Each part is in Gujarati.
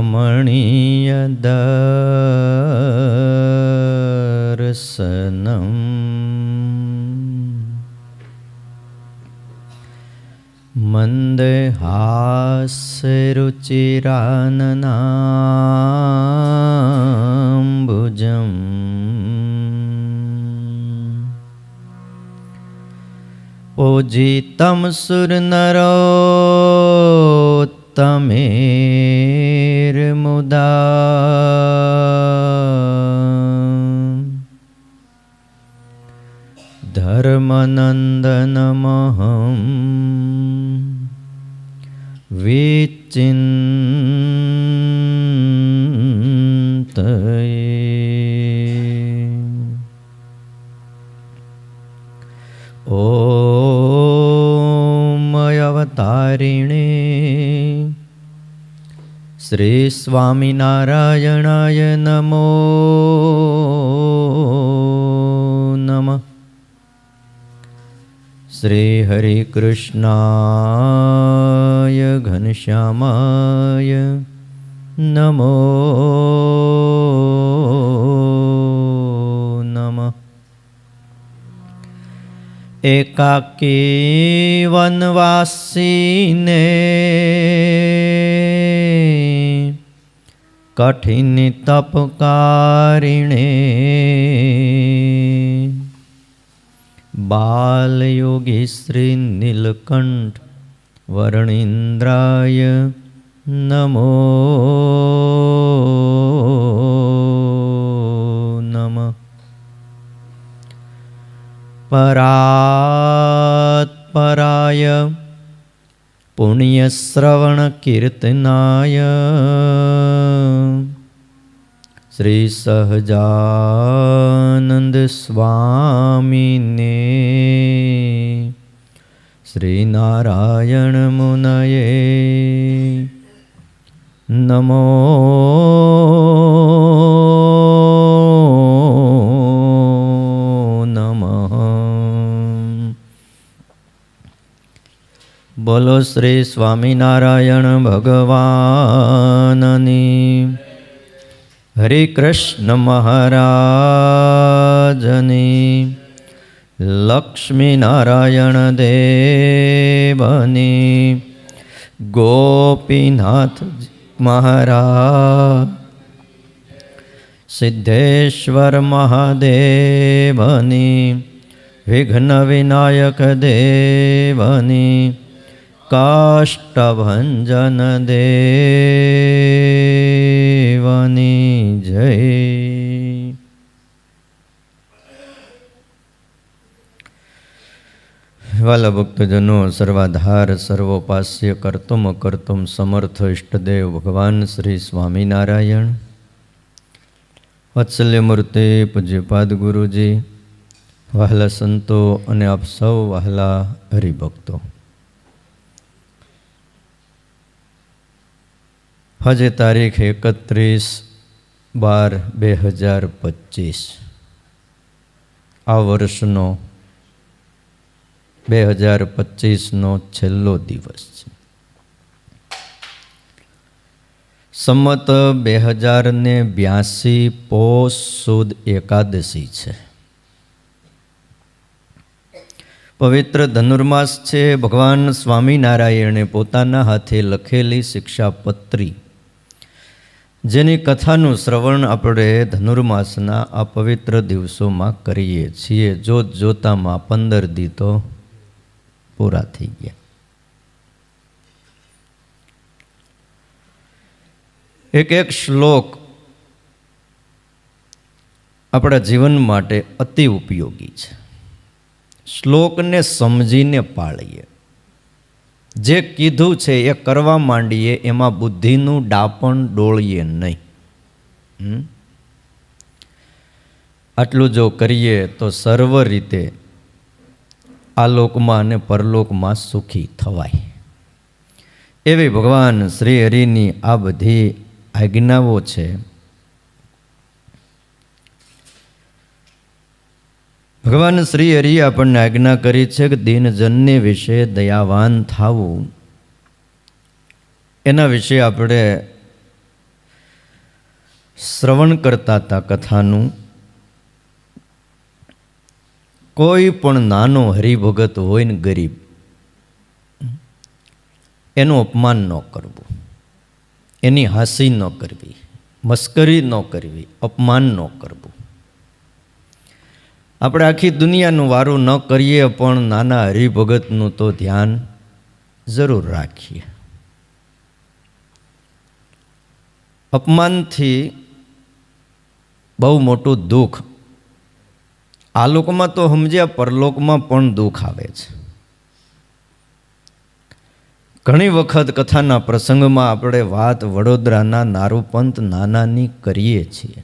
રમણીય દર્શનમ મંદહાસ્યરુચિરાનનાંબુજમ પૂજિતમ સુરનરોત્તમેર્મુદા ધર્મનંદનમહં વિચિંતયે ઓમ અવતારિણે શ્રી સ્વામિનારાયણાય નમો નમઃ. શ્રી હરિકૃષ્ણાય ઘનશ્યામાય નમો નમઃ. એકાકી વનવાસીને કઠિન તપકારિણે બાલયોગી શ્રી નીલકંઠ વર્ણિન્દ્રાય નમો નમઃ. પરાત્પરાય પુણ્યશ્રવણ કીર્તનાય શ્રી સહજાનંદ સ્વામીને શ્રી નારાયણ મુનયે નમો નમઃ. બોલો શ્રી સ્વામિનારાયણ ભગવાનની, હરે કૃષ્ણ મહારાજની, લક્ષ્મીનારાયણ દેવની, ગોપીનાથ મહારાજ, સિદ્ધેશ્વર મહાદેવની, વિઘ્ન વિનાયક દેવની, કાષ્ટભંજન દેવની જય. વાલા ભક્તજનો, સર્વાધાર સર્વોપાસ્ય કર્તુમ અકર્તુમ સમર્થ ઇષ્ટદેવ ભગવાન શ્રી સ્વામિનારાયણ, વત્સલ્યમૂર્તિ પૂજ્યપાદ ગુરુજી, વહાલા સંતો અને આપ સૌ વહાલા હરિભક્તો, આજે તારીખ 31/12/2025 આ વર્ષનો 2025નો છેલ્લો દિવસ છે. સંમત 2082 પોષ સુદ એકાદશી છે. પવિત્ર ધનુર્માસ છે. ભગવાન સ્વામિનારાયણે પોતાના હાથે લખેલી શિક્ષાપત્રી, જેની કથાનું શ્રવણ આપણે ધનુર્માસના આ પવિત્ર દિવસોમાં કરીએ છીએ. જોત જોતામાં 15 દી તો પૂરા થઈ ગયા. એક એક શ્લોક આપણા જીવન માટે અતિ ઉપયોગી છે. શ્લોકને સમજીને પાળીએ, જે કીધું છે એ કરવા માંડીએ, એમાં બુદ્ધિનું ડાપણ ડોળીએ નહીં. આટલું જો કરીએ તો સર્વ રીતે આ લોકમાં અને પરલોકમાં સુખી થવાય. એવી ભગવાન શ્રી હરિની આ બધી આજ્ઞાઓ છે. ભગવાન શ્રી હરિએ આપણને આજ્ઞા કરી છે કે દીનજનને વિશે દયાવાન થવું. એના વિશે આપણે શ્રવણ કરતા હતા કથાનું. કોઈ પણ નાનો હરિભગત હોય ને ગરીબ, એનું અપમાન ન કરવું, એની હાંસી ન કરવી, મસ્કરી ન કરવી, અપમાન ન કરવું. આપણે આખી દુનિયાનું વારું ન કરીએ પણ નાના હરિભગતનું તો ધ્યાન જરૂર રાખીએ. અપમાનથી બહુ મોટું દુઃખ આ લોકમાં તો સમજ્યા, પરલોકમાં પણ દુઃખ આવે છે. ઘણી વખત કથાના પ્રસંગમાં આપણે વાત વડોદરાના નારૂપંત નાનાની કરીએ છીએ.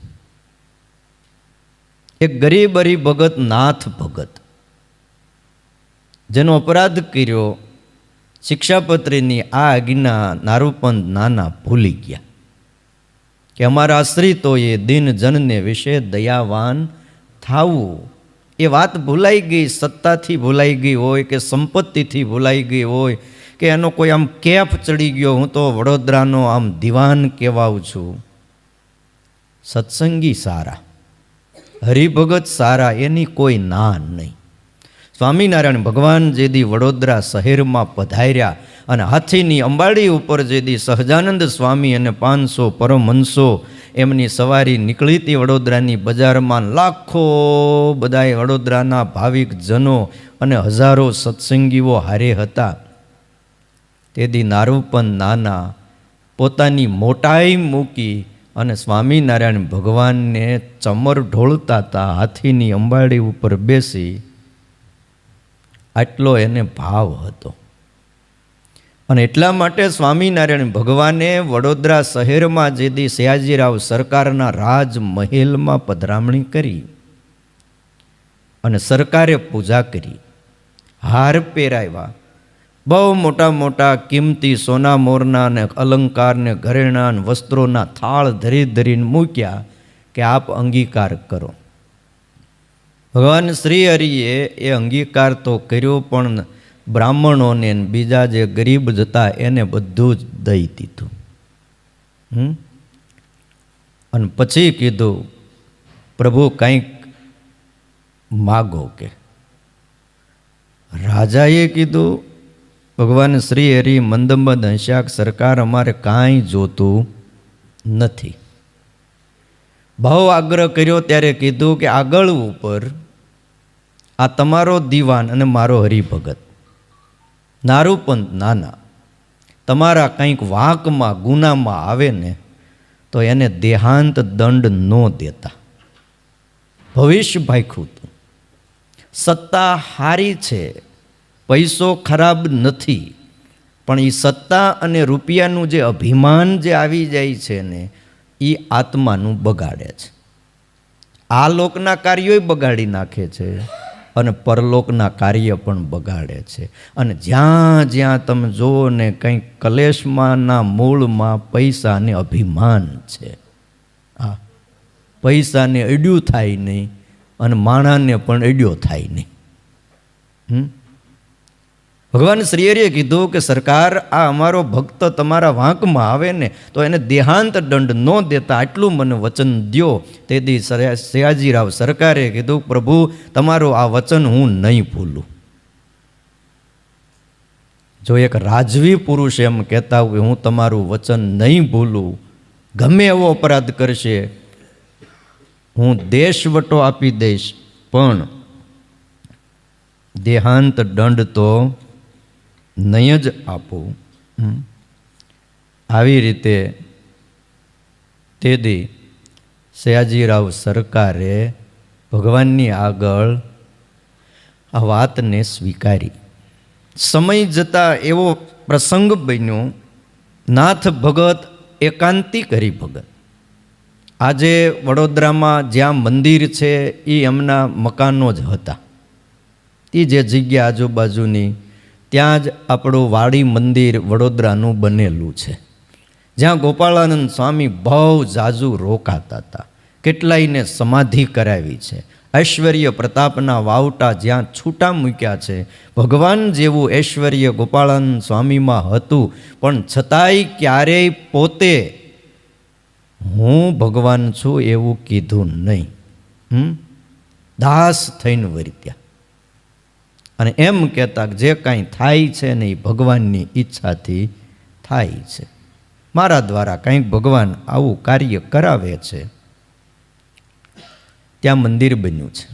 એક ગરીબ હરિભગત નાથ ભગત, જેનો અપરાધ કર્યો, શિક્ષાપત્રીની આ આજ્ઞા નારૂપંત નાના ભૂલી ગયા કે અમારા આશ્રિતોએ દિનજનને વિશે દયાવાન થાવું. એ વાત ભૂલાઈ ગઈ, સત્તાથી ભૂલાઈ ગઈ હોય કે સંપત્તિથી ભૂલાઈ ગઈ હોય કે એનો કોઈ આમ કેફ ચડી ગયો, હું તો વડોદરાનો આમ દિવાન કહેવાઉં છું. સત્સંગી સારા, હરિભગત સારા, એની કોઈ ના નહીં. સ્વામિનારાયણ ભગવાન જે દી વડોદરા શહેરમાં પધાર્યા અને હાથીની અંબાડી ઉપર જે દી સહજાનંદ સ્વામી અને 500 પરમહંસો એમની સવારી નીકળી હતી વડોદરાની બજારમાં, લાખો બધાએ વડોદરાના ભાવિક જનો અને હજારો સત્સંગીઓ હારે હતા. તેથી નારૂપંત નાના પોતાની મોટાઈ મૂકી અને સ્વામિનારાયણ ભગવાનને ચમર ઢોળતા હતા, હાથીની અંબાડી ઉપર બેસી. આટલો એને ભાવ હતો. અને એટલા માટે સ્વામિનારાયણ ભગવાને વડોદરા શહેરમાં જે દી સયાજીરાવ સરકારના રાજમહેલમાં પધરામણી કરી અને સરકારે પૂજા કરી, હાર પહેરાવ્યા, બહુ મોટા મોટા કિંમતી સોના મોરના ને અલંકાર ને ઘરેણા ને વસ્ત્રોના થાળ ધરી ધરીને મૂક્યા કે આપ અંગીકાર કરો. ભગવાન શ્રી હરિએ એ અંગીકાર તો કર્યો, પણ બ્રાહ્મણોને બીજા જે ગરીબ હતા એને બધું જ દઈ દીધું. અને પછી કીધું, પ્રભુ કંઈક માગો. કે રાજાએ કીધું, ભગવાન શ્રી હરિ મંદમદ હંસ્યાક સરકાર, અમારે કાંઈ જોતું નથી. બહુ આગ્રહ કર્યો ત્યારે કીધું કે આગળ ઉપર આ તમારો દીવાન અને મારો હરિભગત નારૂપંત નાના તમારા કંઈક વાંકમાં ગુનામાં આવે ને તો એને દેહાંત દંડ ન દેતા. ભવિષ્ય ભાખ્યું હતું. સત્તા હારી છે, પૈસો ખરાબ નથી, પણ એ સત્તા અને રૂપિયાનું જે અભિમાન જે આવી જાય છે ને, એ આત્માનું બગાડે છે. આ લોકના કાર્યોય બગાડી નાખે છે અને પરલોકના કાર્ય પણ બગાડે છે. અને જ્યાં જ્યાં તમે જુઓ ને કંઈક કલેશમાંના મૂળમાં પૈસાને અભિમાન છે. હા, પૈસાને અડ્યું થાય નહીં અને માણાને પણ અડ્યો થાય નહીં. ભગવાન શ્રી હરિએ કીધું કે સરકાર, આ અમારો ભક્ત તમારા વાંકમાં આવે ને તો એને દેહાંત દંડ ન દેતા, આટલું મને વચન દ્યો. તેથી સયાજીરાવ સરકારે કીધું, પ્રભુ તમારું આ વચન હું નહીં ભૂલું. જો એક રાજવી પુરુષ એમ કહેતા હોય હું તમારું વચન નહીં ભૂલું, ગમે એવો અપરાધ કરશે હું દેશવટો આપી દઈશ, પણ દેહાંત દંડ તો નહીં જ આપું. આવી રીતે તેથી સયાજીરાવ સરકારે ભગવાનની આગળ આ વાતને સ્વીકારી. સમય જતાં એવો પ્રસંગ બન્યો, નાથ ભગત એકાંતિક હરિભગત. આજે વડોદરામાં જ્યાં મંદિર છે એ એમના મકાનો જ હતા. એ જે જગ્યા આજુબાજુની ત્યાં જ આપણું વાડી મંદિર વડોદરાનું બનેલું છે, જ્યાં ગોપાળાનંદ સ્વામી બહુ જાજુ રોકાતા હતા. કેટલાયને સમાધિ કરાવી છે. ઐશ્વર્ય પ્રતાપના વાવટા જ્યાં છૂટા મૂક્યા છે. ભગવાન જેવું ઐશ્વર્ય ગોપાળાનંદ સ્વામીમાં હતું, પણ છતાંય ક્યારેય પોતે હું ભગવાન છું એવું કીધું નહીં. દાસ થઈને વર્ત્યા. અને એમ કહેતા કે જે કાંઈ થાય છે ને એ ભગવાનની ઈચ્છાથી થાય છે. મારા દ્વારા કંઈક ભગવાન આવું કાર્ય કરાવે છે. ત્યાં મંદિર બન્યું છે.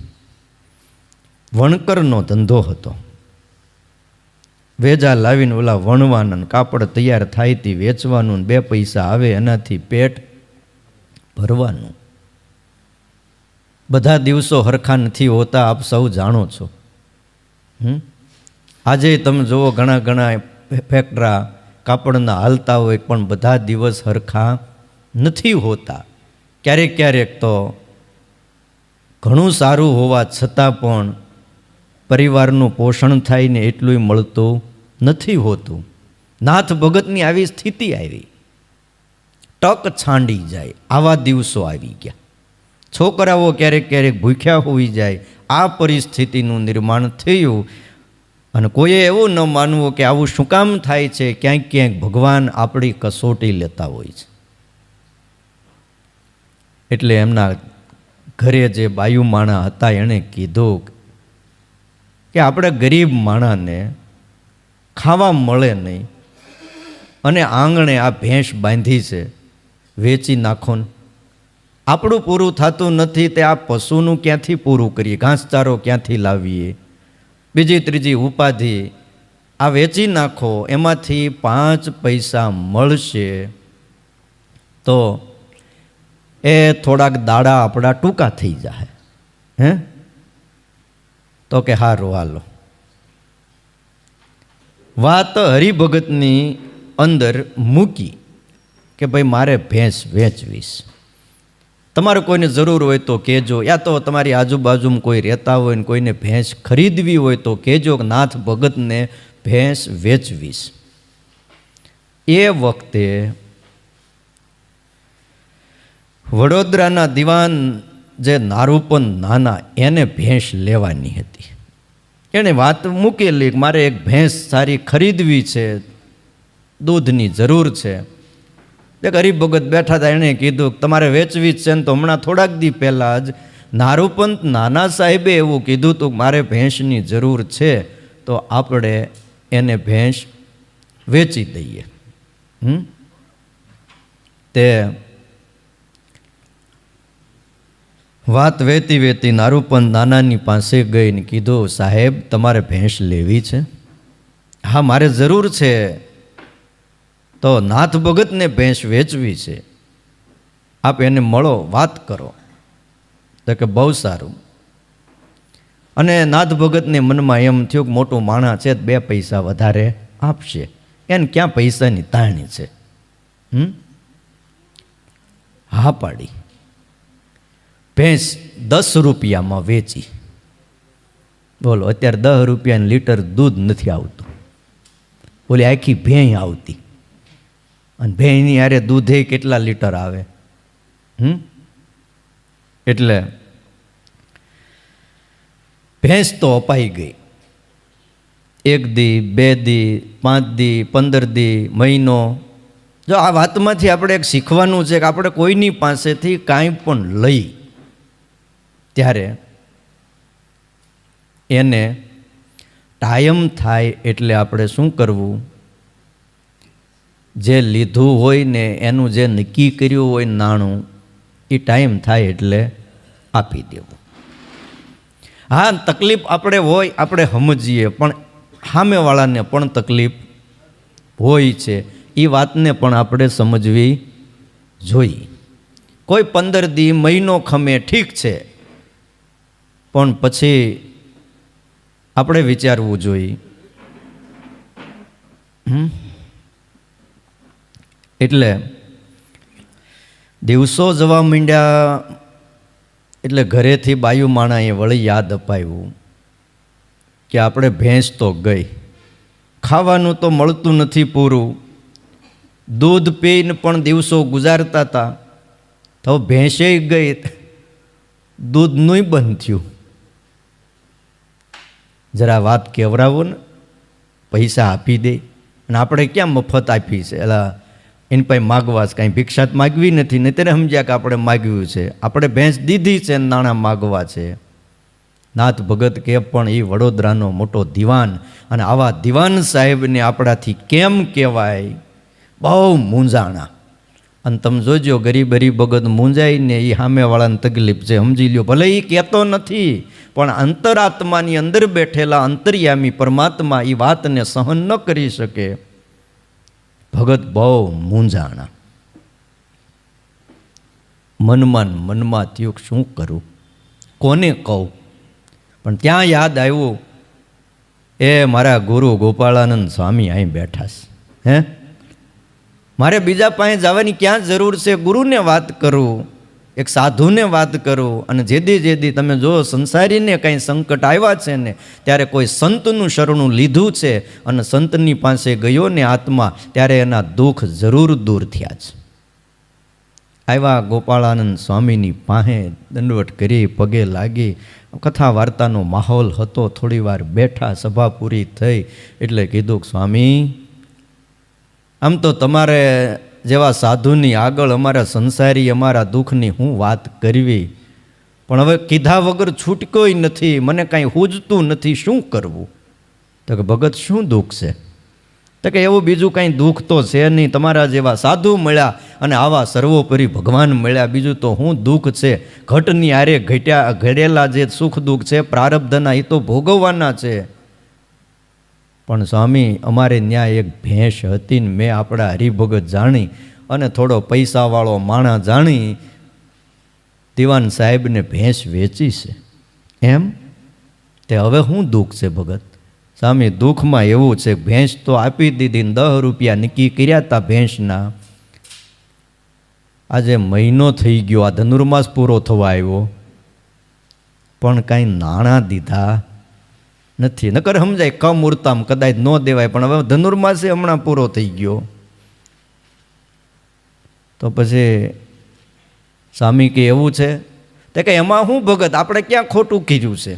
વણકરનો ધંધો હતો. વેજા લાવીને ઓલા વણવાના કાપડ તૈયાર થાય તે વેચવાનું, 2 પૈસા આવે એનાથી પેટ ભરવાનું. બધા દિવસો હરખા નથી હોતા, આપ સૌ જાણો છો. આજે તમે જુઓ ઘણા ફેક્ટરા કાપડના હાલતા હોય, પણ બધા દિવસ હરખા નથી હોતા. ક્યારેક ક્યારેક તો ઘણું સારું હોવા છતાં પણ પરિવારનું પોષણ થાય ને એટલું મળતું નથી હોતું. નાથ ભગતની આવી સ્થિતિ આવી, ટક છાંડી જાય, આવા દિવસો આવી ગયા. છોકરાઓ ક્યારેક ક્યારેક ભૂખ્યા હોઈ જાય, આ પરિસ્થિતિનું નિર્માણ થયું. અને કોઈએ એવું ન માનવું કે આવું શું કામ થાય છે. ક્યાંક ક્યાંક ભગવાન આપણી કસોટી લેતા હોય છે. એટલે એમના ઘરે જે બાયુ માણા હતા એણે કીધું કે આપણે ગરીબ માણાને ખાવા મળે નહીં, અને આંગણે આ ભેંસ બાંધી છે, વેચી નાખો ને. આપણું પૂરું થતું નથી તે આ પશુનું ક્યાંથી પૂરું કરીએ, ઘાસચારો ક્યાંથી લાવીએ. બીજી ત્રીજી ઉપાધિ, આ વેચી નાખો, એમાંથી 5 પૈસા મળશે તો એ થોડાક દાડા આપણા ટૂંકા થઈ જાય. તો કે હારું હાલો. વાત હરિભગતની અંદર મૂકી કે ભાઈ મારે ભેંસ વેચવીશ, તમારે કોઈને જરૂર હોય તો કહેજો, યા તો તમારી આજુબાજુમાં કોઈ રહેતા હોય ને કોઈને ભેંસ ખરીદવી હોય તો કહેજો કે નાથ ભગતને ભેંસ વેચવીશ. એ વખતે વડોદરાના દિવાન જે નારૂપન નાના, એને ભેંસ લેવાની હતી. એણે વાત મૂકેલી કે મારે એક ભેંસ સારી ખરીદવી છે, દૂધની જરૂર છે. એક હરિભગત બેઠા હતા, એણે કીધું તમારે વેચવી જ છે ને. તો હમણાં થોડાક દી પહેલાં જ નારૂપંત નાના સાહેબે એવું કીધું હતું કે મારે ભેંસની જરૂર છે, તો આપણે એને ભેંસ વેચી દઈએ. તે વાત વહેતી વહેતી નારૂપંત નાનાની પાસે ગઈને કીધું સાહેબ તમારે ભેંસ લેવી છે? હા મારે જરૂર છે. તો નાથ ભગતને ભેંસ વેચવી છે, આપ એને મળો, વાત કરો. તો કે બહુ સારું. અને નાથ ભગતને મનમાં એમ થયું કે મોટું માણસ છે, 2 પૈસા વધારે આપશે, એને ક્યાં પૈસાની તાણી છે. હા પાડી. ભેંસ 10 રૂપિયામાં વેચી. બોલો, અત્યારે 10 રૂપિયાનું લીટર દૂધ નથી આવતું, બોલી આખી ભેંસ આવતી. અને ભેંસની યારે દૂધે કેટલા લીટર આવે. એટલે ભેંસ તો અપાઈ ગઈ. 1 દી 2 દી 5 દી 15 દી મહિનો. જો આ વાતમાંથી આપણે એક શીખવાનું છે કે આપણે કોઈની પાસેથી કાંઈ પણ લઈ ત્યારે એને ટાઈમ થાય એટલે આપણે શું કરવું, જે લીધું હોય ને એનું જે નક્કી કર્યું હોય નાણું, એ ટાઈમ થાય એટલે આપી દેવું. હા તકલીફ આપણે હોય, આપણે સમજીએ, પણ સામેવાળાને પણ તકલીફ હોય છે, એ વાતને પણ આપણે સમજવી જોઈએ. કોઈ 15 દી મહિનો ખમે ઠીક છે, પણ પછી આપણે વિચારવું જોઈએ. એટલે દિવસો જવા માંડ્યા એટલે ઘરેથી બાયુ માણાએ વળી યાદ અપાવ્યું કે આપણે ભેંસ તો ગઈ, ખાવાનું તો મળતું નથી પૂરું, દૂધ પીને પણ દિવસો ગુજારતા હતા, તો ભેંસે ગઈ, દૂધનું બંધ થયું. જરા વાત કહેવરાવો ને, પૈસા આપી દે. અને આપણે ક્યાં મફત આપી છે, એટલે એની પાસે માગવા છે, કાંઈ ભિક્ષા જ માગવી નથી. નહીં તેને સમજ્યા કે આપણે માગ્યું છે, આપણે ભેંસ દીધી છે, નાણાં માગવા છે. નાથ ભગત કે પણ એ વડોદરાનો મોટો દિવાન, અને આવા દિવાન સાહેબને આપણાથી કેમ કહેવાય? બહુ મૂંઝાણા. અને તમે જોજો, ગરીબ ભગત મૂંઝાઈને એ સામેવાળાને તકલીફ છે, સમજી લ્યો. ભલે એ કહેતો નથી, પણ અંતરાત્માની અંદર બેઠેલા અંતર્યામી પરમાત્મા એ વાતને સહન ન કરી શકે. ભગત બહુ મૂંઝાણા. મનમાં થયું શું કરું, કોને કહું? પણ ત્યાં યાદ આવ્યું, એ મારા ગુરુ ગોપાળાનંદ સ્વામી અહીં બેઠા છે. હે, મારે બીજા પાસે જવાની ક્યાં જરૂર છે? ગુરુને વાત કરું, એક સાધુને વાત કરું. અને જેદી તમે જો સંસારીને કંઈ સંકટ આવ્યા છે ને, ત્યારે કોઈ સંતનું શરણું લીધું છે અને સંતની પાસે ગયો ને આત્મા, ત્યારે એના દુઃખ જરૂર દૂર થયા છે. આવ્યા ગોપાળાનંદ સ્વામીની પાસે, દંડવટ કરી, પગે લાગી. કથા વાર્તાનો માહોલ હતો. થોડી વાર બેઠા, સભા પૂરી થઈ એટલે કીધું કે સ્વામી, આમ તો તમારે જેવા સાધુની આગળ અમારા સંસારી અમારા દુઃખની હું વાત કરવી, પણ હવે કીધા વગર છૂટકોય નથી, મને કાંઈ હૂજતું નથી, શું કરવું? તો કે ભગત શું દુઃખ છે? તો કે એવું બીજું કાંઈ દુઃખ તો છે નહીં, તમારા જેવા સાધુ મળ્યા અને આવા સર્વોપરી ભગવાન મળ્યા, બીજું તો હું દુઃખ છે? ઘટની આરે ઘડેલા જે સુખ દુઃખ છે પ્રારબ્ધના, એ તો ભોગવવાના છે. પણ સ્વામી, અમારે ત્યાં એક ભેંસ હતી ને મેં આપણા હરિભગત જાણી અને થોડો પૈસાવાળો માણા જાણી દિવાન સાહેબને ભેંસ વેચી છે. એમ? તે હવે શું દુઃખ છે ભગત? સ્વામી, દુઃખમાં એવું છે, ભેંસ તો આપી દીધી ને 10 રૂપિયા નક્કી કર્યા હતા ભેંસના. આજે મહિનો થઈ ગયો, આ ધનુર્માસ પૂરો થવા આવ્યો, પણ કાંઈ નાણાં દીધા નથી. નકર સમજાય કમૂર્તામ કદાચ ન દેવાય, પણ હવે ધનુર્માસે હમણાં પૂરો થઈ ગયો. તો પછી સ્વામી કે એવું છે? તે કે એમાં શું ભગત, આપણે ક્યાં ખોટું કર્યું છે?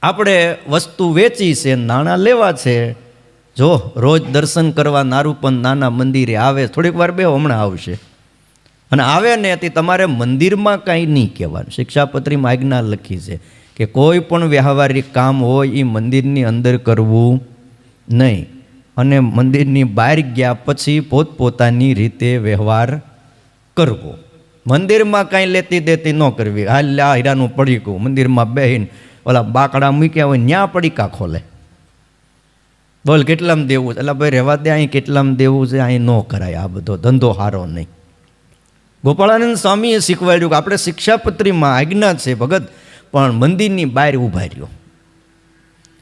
આપણે વસ્તુ વેચી છે, નાણાં લેવા છે. જો રોજ દર્શન કરવા નારૂપન નાના મંદિરે આવે, થોડીક વાર બે હમણાં આવશે, અને આવે ને તે તમારે મંદિરમાં કાંઈ નહીં કહેવાનું. શિક્ષાપત્રીમાં આજ્ઞા લખી છે કે કોઈ પણ વ્યવહારિક કામ હોય એ મંદિરની અંદર કરવું નહીં, અને મંદિરની બહાર ગયા પછી પોતપોતાની રીતે વ્યવહાર કરવો. મંદિરમાં કાંઈ લેતી દેતી ન કરવી. હાલ આ હીરાનું પડીકું મંદિરમાં બેહીને ઓલા બાકડા મૂક્યા હોય ન્યા પડીકા ખોલે, બોલ કેટલામાં દેવું છે? એટલે ભાઈ રહેવા દે, અહીં કેટલામાં દેવું છે, અહીં ન કરાય. આ બધો ધંધો સારો નહીં. ગોપાળાનંદ સ્વામીએ શીખવાડ્યું કે આપણે શિક્ષાપત્રીમાં આજ્ઞા છે ભગત, પણ મંદિરની બહાર ઊભા રહ્યો.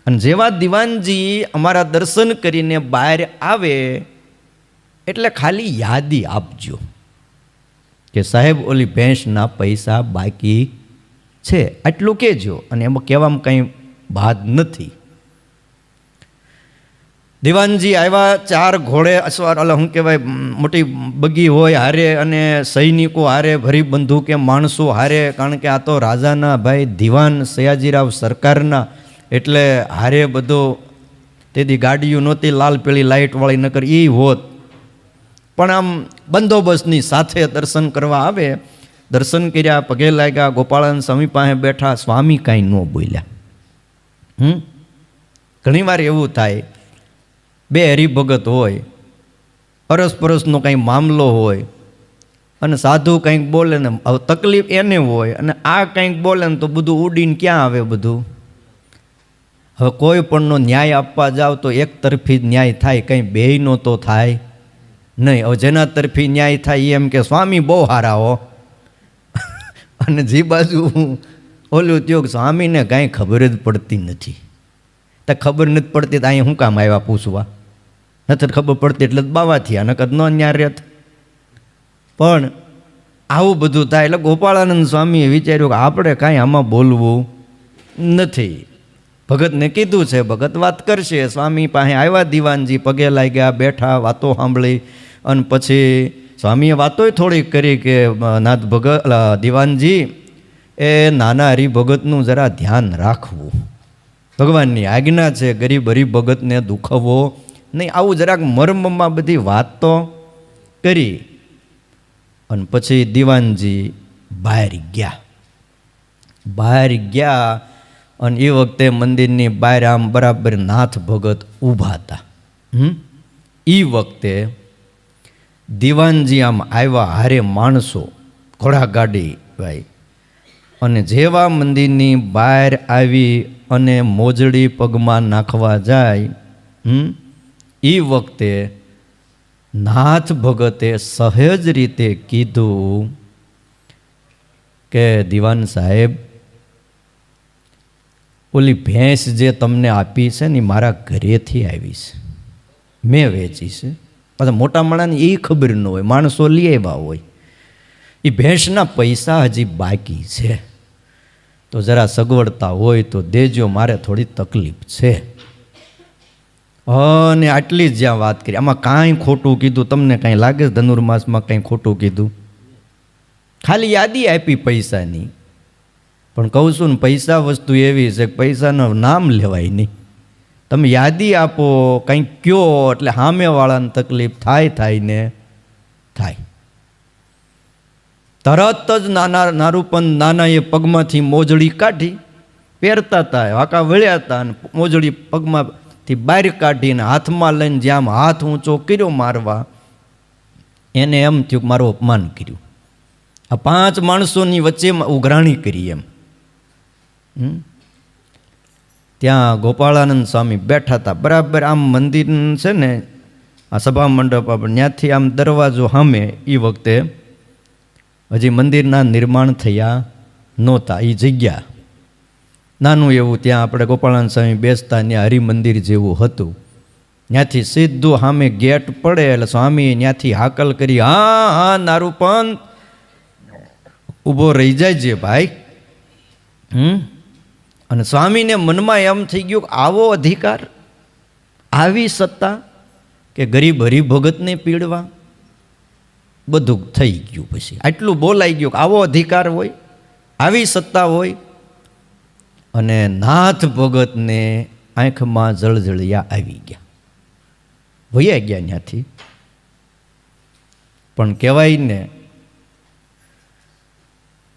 અને જેવા દિવાનજી અમારા દર્શન કરીને બહાર આવે એટલે ખાલી યાદી આપજો કે સાહેબ ઓલી ભેંસના પૈસા બાકી છે, આટલું કહેજો. અને એમાં કહેવામાં કંઈ બાદ નથી. દિવાનજી આવ્યા, 4 ઘોડે અસવાર, એટલે શું કહેવાય, મોટી બગી હોય હારે, અને સૈનિકો હારે, ભરી બંદૂકે માણસો હારે, કારણ કે આ તો રાજાના ભાઈ દિવાન સયાજીરાવ સરકારના, એટલે હારે બધો. તેથી ગાડીઓ નહોતી લાલ પીળી લાઇટવાળી, નકર એ હોત. પણ આમ બંદોબસ્તની સાથે દર્શન કરવા આવે. દર્શન કર્યા, પગે લાગ્યા, ગોપાળાનંદ સ્વામી પાસે બેઠા. સ્વામી કાંઈ ન બોલ્યા. ઘણીવાર એવું થાય, બે હરિભગત હોય, અરસપરસનો કંઈ મામલો હોય, અને સાધુ કંઈક બોલે ને તકલીફ એને હોય, અને આ કંઈક બોલે ને તો બધું ઉડીને ક્યાં આવે બધું. હવે કોઈ પણનો ન્યાય આપવા જાવ તો એક તરફી જ ન્યાય થાય, કંઈ બેયનો તો થાય નહીં. હવે જેના તરફી ન્યાય થાય એમ કે સ્વામી બહુ સારા હો, અને જે બાજુ ઓલું થયું સ્વામીને કાંઈ ખબર જ પડતી નથી. તો ખબર નથી પડતી તો અહીંયા શું કામ આવ્યા પૂછવા? નથી ખબર પડતી એટલે બાવા થયા, નકર ન ન્યા રહેત. પણ આવું બધું થાય એટલે ગોપાળાનંદ સ્વામીએ વિચાર્યું કે આપણે કાંઈ આમાં બોલવું નથી. ભગતને કીધું છે, ભગત વાત કરશે. સ્વામી પાસે આવ્યા દિવાનજી, પગે લાગ્યા, બેઠા, વાતો સાંભળી. અને પછી સ્વામીએ વાતોય થોડીક કરી કે નાથ ભગત દિવાનજી, એ નાના હરિભગતનું જરા ધ્યાન રાખવું, ભગવાનની આજ્ઞા છે, ગરીબ હરિભગતને દુખવો નહીં. આવું જરાક મર્મમાં બધી વાત તો કરી અને પછી દીવાનજી બહાર ગયા અને એ વખતે મંદિરની બહાર આમ બરાબર નાથ ભગત ઊભા હતા. એ વખતે દીવાનજી આમ આવ્યા, હારે માણસો, ઘોડાગાડી ભાઈ, અને જેવા મંદિરની બહાર આવી અને મોજડી પગમાં નાખવા જાય, એ વખતે નાથ ભગતે સહેજ રીતે કીધું કે દિવાન સાહેબ, ઓલી ભેંસ જે તમને આપી છે ને મારા ઘરેથી આવી છે, મેં વેચી છે. પાછા મોટા માણાને એ ખબર ન હોય, માણસો લઈ આવ્યા હોય, એ ભેંસના પૈસા હજી બાકી છે, તો જરા સગવડતા હોય તો દેજો, મારે થોડી તકલીફ છે. અને આટલી જ જ્યાં વાત કરી, આમાં કાંઈ ખોટું કીધું તમને કાંઈ લાગે ધનુર્માસમાં કાંઈ ખોટું કીધું? ખાલી યાદી આપી પૈસાની. પણ કહું છું ને, પૈસા વસ્તુ એવી છે કે પૈસાનું નામ લેવાય નહીં. તમે યાદી આપો, કંઈક કયો એટલે સામેવાળાને તકલીફ થાય ને થાય. તરત જ નારૂપન નાનાએ પગમાંથી મોજડી કાઢી, પહેરતા હતા, વાંકા વળ્યા હતા, અને મોજડી પગમાંથી બહાર કાઢીને હાથમાં લઈને જ્યાં હાથ ઊંચો કર્યો મારવા, એને એમ થયું કે મારું અપમાન કર્યું. આ 5 માણસોની વચ્ચે ઉઘરાણી કરી એમ. ત્યાં ગોપાળાનંદ સ્વામી બેઠા હતા, બરાબર આમ મંદિર છે ને, આ સભા મંડપ, ત્યાંથી આમ દરવાજો સામે. એ વખતે હજી મંદિરના નિર્માણ થયા નહોતા. એ જગ્યા નાનું એવું, ત્યાં આપણે ગોપાળાનંદ સ્વામી બેસતા, ત્યાં હરિમંદિર જેવું હતું. ત્યાંથી સીધું સામે ગેટ પડે એટલે સ્વામી ત્યાંથી હાકલ કરી, હા નારૂપંત ઊભો રહી જાય છે ભાઈ. અને સ્વામીને મનમાં એમ થઈ ગયું કે આવો અધિકાર, આવી સત્તા, કે ગરીબ હરિભગતને પીડવા, બધું થઈ ગયું. પછી આટલું બોલાઈ ગયું કે આવો અધિકાર હોય, આવી સત્તા હોય. અને નાથ ભગતને આંખમાં જળજળિયા આવી ગયા, વયા ગયા ત્યાંથી. પણ કહેવાય ને,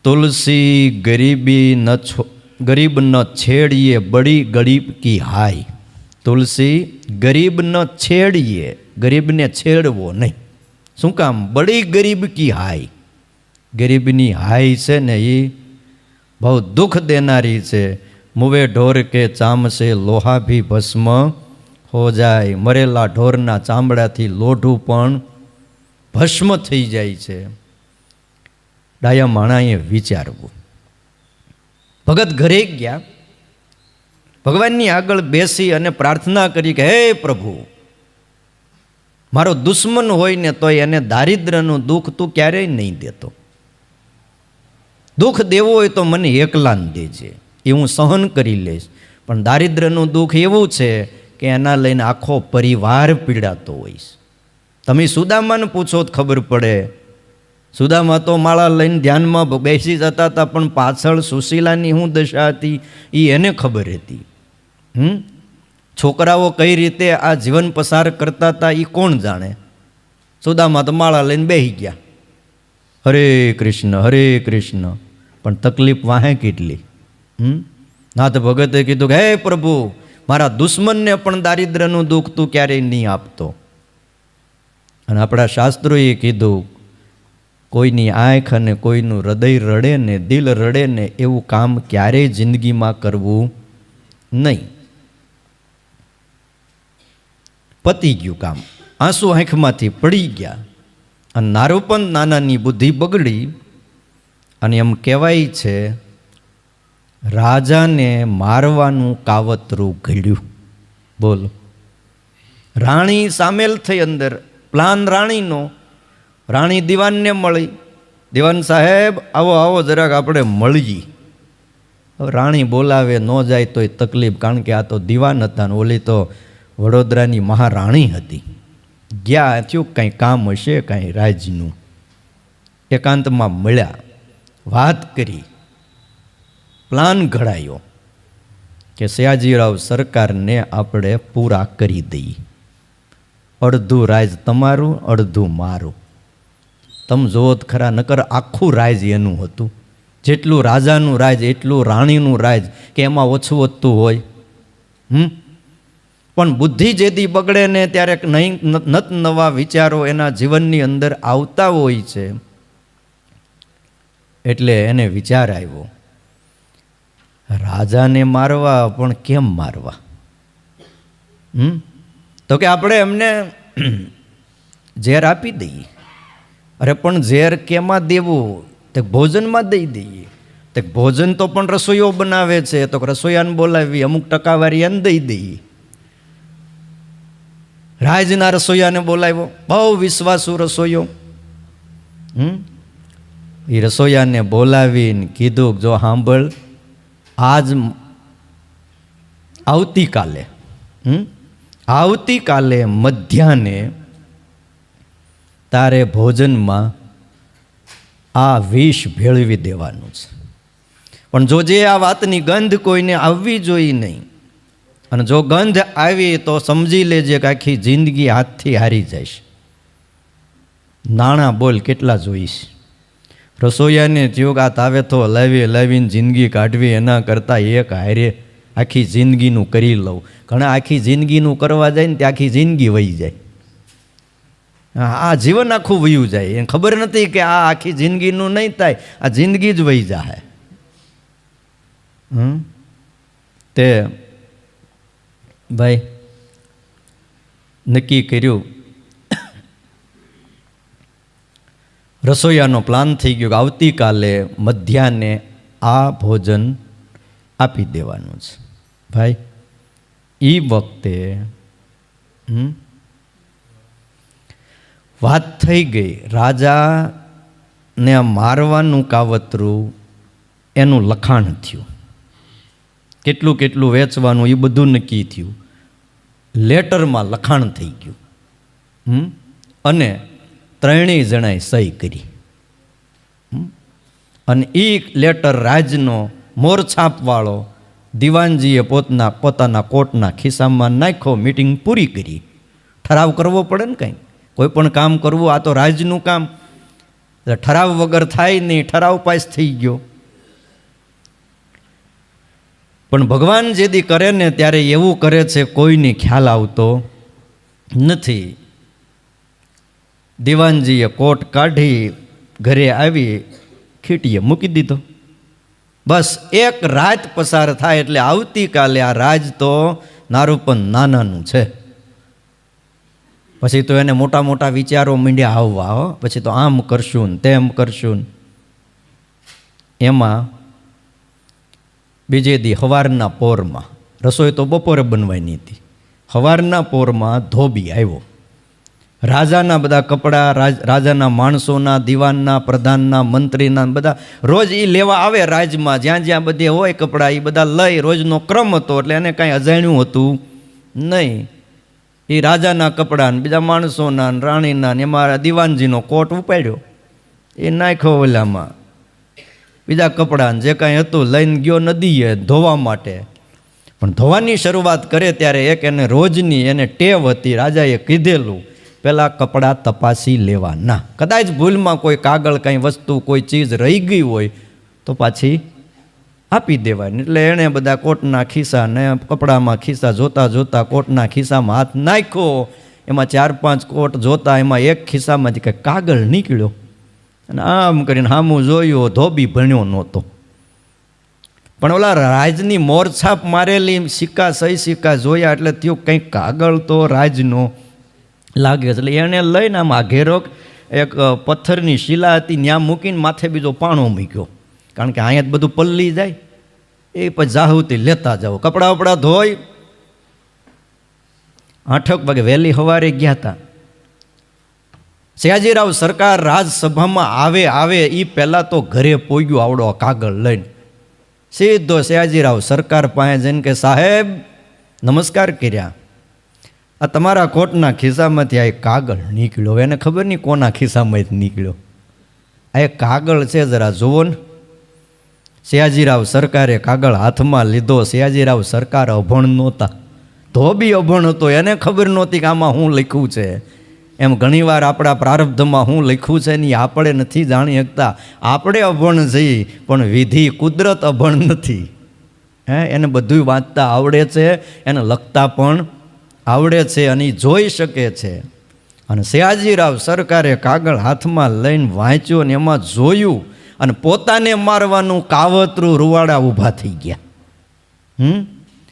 તુલસી ગરીબ ન છેડીએ, બડી ગરીબ કી હાય. તુલસી ગરીબ ન છેડીએ, ગરીબને છેડવો નહીં. શું કામ? બડી ગરીબ કી હાય. ગરીબની હાય છે ને એ બહુ દુઃખ દેનારી છે. મુવે ઢોર કે ચામ સે લોહા ભી ભસ્મ હો જાય. મરેલા ઢોરના ચામડાથી લોઢું પણ ભસ્મ થઈ જાય છે. ડાયા માણાએ વિચારવું. ભગત ઘરે ગયા, ભગવાનની આગળ બેસી અને પ્રાર્થના કરી કે હે પ્રભુ, મારો દુશ્મન હોય ને તો એને દારિદ્ર્યનું દુઃખ તું ક્યારેય નહીં દેતો. દુઃખ દેવું હોય તો મને એકલાને દેજે, એ હું સહન કરી લઈશ. પણ દારિદ્ર્યનું દુઃખ એવું છે કે એના લઈને આખો પરિવાર પીડાતો હોઈશ. તમે સુદામાને પૂછો તો ખબર પડે. સુદામા તો માળા લઈને ધ્યાનમાં બેસી જતા હતા, પણ પાછળ સુશીલાની શું દશા હતી એ એને ખબર હતી. છોકરાઓ કઈ રીતે આ જીવન પસાર કરતા હતા એ કોણ જાણે. સુદામા તો માળા લઈને બેસી ગયા, હરે કૃષ્ણ હરે કૃષ્ણ. પણ તકલીફ વાહે કેટલી. નાથ ભગતે કીધું કે હે પ્રભુ, મારા દુશ્મનને પણ દારિદ્ર્યનું દુઃખ તું ક્યારેય નહીં આપતો. અને આપણા શાસ્ત્રોએ કીધું, કોઈની આંખ અને કોઈનું હૃદય રડે ને, દિલ રડે ને, એવું કામ ક્યારેય જિંદગીમાં કરવું નહીં. પતી ગયું કામ, આંસુ આંખમાંથી પડી ગયા. અને નારૂપંત નાનાની બુદ્ધિ બગડી. અને એમ કહેવાય છે, રાજાને મારવાનું કાવતરું ઘડ્યું. બોલો, રાણી સામેલ થઈ અંદર, પ્લાન રાણીનો. રાણી દીવાનને મળી, દીવાન સાહેબ આવો આવો જરાક આપણે મળીએ. હવે રાણી બોલાવે ન જાય તોય તકલીફ, કારણ કે આ તો દીવાન હતા ને ઓલી તો વડોદરાની મહારાણી હતી. ગયા, થયું કાંઈ કામ હશે કાંઈ રાજનું. એકાંતમાં મળ્યા, વાત કરી, પ્લાન ઘડાયો કે સયાજીરાવ સરકારને આપણે પૂરા કરી દઈએ. અડધું રાજ તમારું, અડધું મારું. તમે જુઓ જ ખરા, નકર આખું રાજ એનું હતું. જેટલું રાજાનું રાજ એટલું રાણીનું રાજ, કે એમાં ઓછું વધતું હોય? પણ બુદ્ધિ જેથી બગડે ને ત્યારે નત નવા વિચારો એના જીવનની અંદર આવતા હોય છે. એટલે એને વિચાર આવ્યો, રાજાને મારવા, પણ કેમ મારવા? તો કે આપણે એમને ઝેર આપી દઈએ. અરે પણ ઝેર કેમાં દેવું? તે ભોજનમાં દઈ દઈએ. તે ભોજન તો પણ રસોઈઓ બનાવે છે, તો રસોઈયાને બોલાવી અમુક ટકાવારી એને દઈ દઈએ. રાજના રસોઈયાને બોલાવ્યો, બહુ વિશ્વાસુ રસોઈયો. એ રસોઈયાને બોલાવીને કીધું, જો સાંભળ, આવતીકાલે મધ્યાહને તારે ભોજનમાં આ વિષ ભેળવી દેવાનું છે. પણ જોજે આ વાતની ગંધ કોઈને આવવી જોઈએ નહીં. અને જો ગંધ આવી તો સમજી લેજે કે આખી જિંદગી હાથથી હારી જઈશ. નાણાં બોલ કેટલા જોઈશ? રસોઈયાને થયું કે આ તાવે તો લાવીને જિંદગી કાઢવી, એના કરતાં એક હારે આખી જિંદગીનું કરી લઉં. ઘણા આખી જિંદગીનું કરવા જાય ને તે આખી જિંદગી વહી જાય. આ જીવન આખું વયું જાય. એને ખબર નથી કે આ આખી જિંદગીનું નહીં થાય, આ જિંદગી જ વહી જાય. તે ભાઈ નક્કી કર્યું, રસોઈયાનો પ્લાન થઈ ગયો કે આવતીકાલે મધ્યાહને આ ભોજન આપી દેવાનું છે. ભાઈ એ વખતે વાત થઈ ગઈ, રાજાને મારવાનું કાવતરું એનું લખાણ થયું. કેટલું કેટલું વેચવાનું એ બધું નક્કી થયું. લેટરમાં લખાણ થઈ ગયું અને ત્રણેય જણાએ સહી કરી. અને એ લેટર રાજનો મોરછાપવાળો દિવાનજીએ પોતાના કોટના ખિસ્સામાં નાખ્યો. મીટિંગ પૂરી કરી. ઠરાવ કરવો પડે ને કંઈ, કોઈ પણ કામ કરવું, આ તો રાજનું કામ. ઠરાવ વગર થાય નહીં, ઠરાવ પાસ થઈ ગયો. પણ ભગવાન જેદી કરે ને ત્યારે એવું કરે છે કોઈને ખ્યાલ આવતો નથી. દિવાનજીએ કોટ કાઢી ઘરે આવી ખીટીએ મૂકી દીધો. બસ એક રાત પસાર થાય એટલે આવતીકાલે આ રાજ તો નારું પણ નાનાનું છે. પછી તો એને મોટા મોટા વિચારો માંડ્યા આવવા. પછી તો આમ કરશું ને તેમ કરશું. એમાં બીજે દી સવારના પોરમાં, રસોઈ તો બપોરે બનવાની હતી, સવારના પોરમાં ધોબી આવ્યો. રાજાના બધા કપડાં, રાજાના માણસોના, દિવાનના, પ્રધાનના, મંત્રીના બધા રોજ એ લેવા આવે રાજમાં. જ્યાં જ્યાં બધે હોય કપડાં એ બધા લઈ, રોજનો ક્રમ હતો. એટલે એને કાંઈ અજાણ્યું હતું નહીં. એ રાજાના કપડાં, બીજા માણસોના, રાણીના, એમાં દિવાનજીનો કોટ ઉપાડ્યો, એ નાખ્યો ઓલામાં. બીજા કપડાં જે કાંઈ હતું લઈને ગયો નદીએ ધોવા માટે. પણ ધોવાની શરૂઆત કરે ત્યારે એક એને રોજની એને ટેવ હતી. રાજાએ કીધેલું, પહેલાં કપડાં તપાસી લેવાના. કદાચ ભૂલમાં કોઈ કાગળ, કાંઈ વસ્તુ, કોઈ ચીજ રહી ગઈ હોય તો પાછી આપી દેવાની. એટલે એણે બધા કોટના ખિસ્સા ને કપડામાં ખિસ્સા જોતા જોતા કોટના ખિસ્સામાં હાથ નાખ્યો. એમાં 4-5 કોટ જોતા એમાં એક ખિસ્સામાંથી કંઈક કાગળ નીકળ્યો. અને આમ કરીને સામું જોયું, ધોબી ભણ્યો નહોતો. પણ ઓલા રાજની મોરછાપ મારેલી સિક્કા, સહી સિક્કા જોયા એટલે થયું કંઈક કાગળ તો રાજનો લાગે. એટલે એણે લઈને આમ આઘેરો એક પથ્થરની શિલા હતી ત્યાં મૂકીને માથે બીજો પાણો મૂક્યો. કારણ કે અહીંયા જ બધું પલ્લી જાય. એ પછી જાહુતી લેતા જાઓ. કપડાં વપડા ધોઈ 8 વાગે વહેલી સવારે ગયા હતા. સયાજીરાવ સરકાર રાજસભામાં આવે એ પહેલાં તો ઘરે પોગ્યો આવડો કાગળ લઈને. સીધો સયાજીરાવ સરકાર પાસે જઈને કે સાહેબ નમસ્કાર કર્યા, આ તમારા કોટના ખિસ્સામાંથી આ એક કાગળ નીકળ્યો. એને ખબર નહીં કોના ખિસ્સામાંથી નીકળ્યો. આ એક કાગળ છે, જરા જુઓ ને. સયાજીરાવ સરકારે કાગળ હાથમાં લીધો. સયાજીરાવ સરકાર અભણ નહોતા, ધોબી અભણ હતો. એને ખબર નહોતી કે આમાં શું લખ્યું છે. એમ ઘણીવાર આપણા પ્રારબ્ધમાં શું લખ્યું છે ને આપણે નથી જાણી શકતા. આપણે અભણ છીએ પણ વિધિ કુદરત અભણ નથી. એને બધું વાંચતા આવડે છે, એને લખતા પણ આવડે છે અને એ જોઈ શકે છે. અને સયાજીરાવ સરકારે કાગળ હાથમાં લઈને વાંચ્યો ને એમાં જોયું અને પોતાને મારવાનું કાવતરું રૂવાડા ઊભા થઈ ગયા.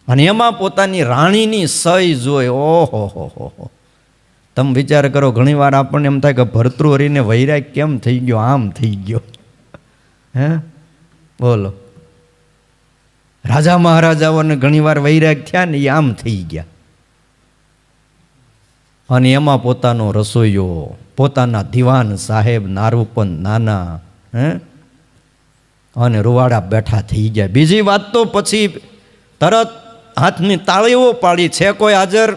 અને એમાં પોતાની રાણીની સહી જોઈ. ઓહો હો હો. તમે વિચાર કરો, ઘણીવાર આપણને એમ થાય કે ભર્તૃહરિને વૈરાગ કેમ થઈ ગયો, આમ થઈ ગયો. બોલો, રાજા મહારાજાઓને ઘણીવાર વૈરાગ થયા ને એ આમ થઈ ગયા. અને એમાં પોતાનો રસોઈયો, પોતાના દિવાન સાહેબ નારૂપન નાના અને રૂવાડા બેઠા થઈ ગયા. બીજી વાત તો પછી તરત હાથની તાળીઓ પાડી, છે કોઈ હાજર?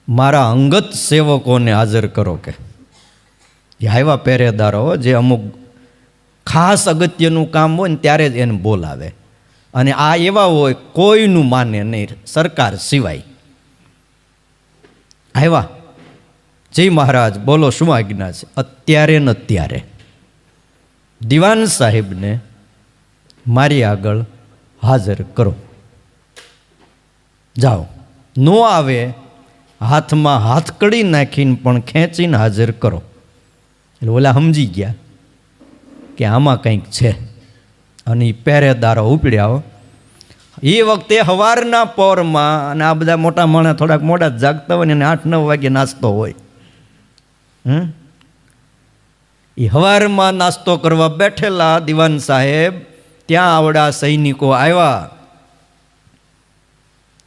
મારા અંગત સેવકોને હાજર કરો. કે એ આવ્યા પહેરેદારો, જે અમુક ખાસ અગત્યનું કામ હોય ને ત્યારે જ એને બોલાવે. અને આ એવા હોય કોઈનું માને નહીં, સરકાર સિવાય. આવ્યા, જય મહારાજ બોલો, શું આજ્ઞા છે? અત્યારે ને અત્યારે દિવાન સાહેબને મારી આગળ હાજર કરો. જાઓ. નો આવે, હાથમાં હાથકડી નાખીને પણ ખેંચીને હાજર કરો. એટલે ઓલા સમજી ગયા કે આમાં કંઈક છે. અને એ પહેરેદારો ઉપડ્યા. એ વખતે સવારના પોરમાં, અને આ બધા મોટા માણસ થોડાક મોડા જ જાગતા હોય ને એને 8-9 વાગે નાસ્તો હોય. એ સવારમાં નાસ્તો કરવા બેઠેલા દિવાન સાહેબ, ત્યાં આવડા સૈનિકો આવ્યા.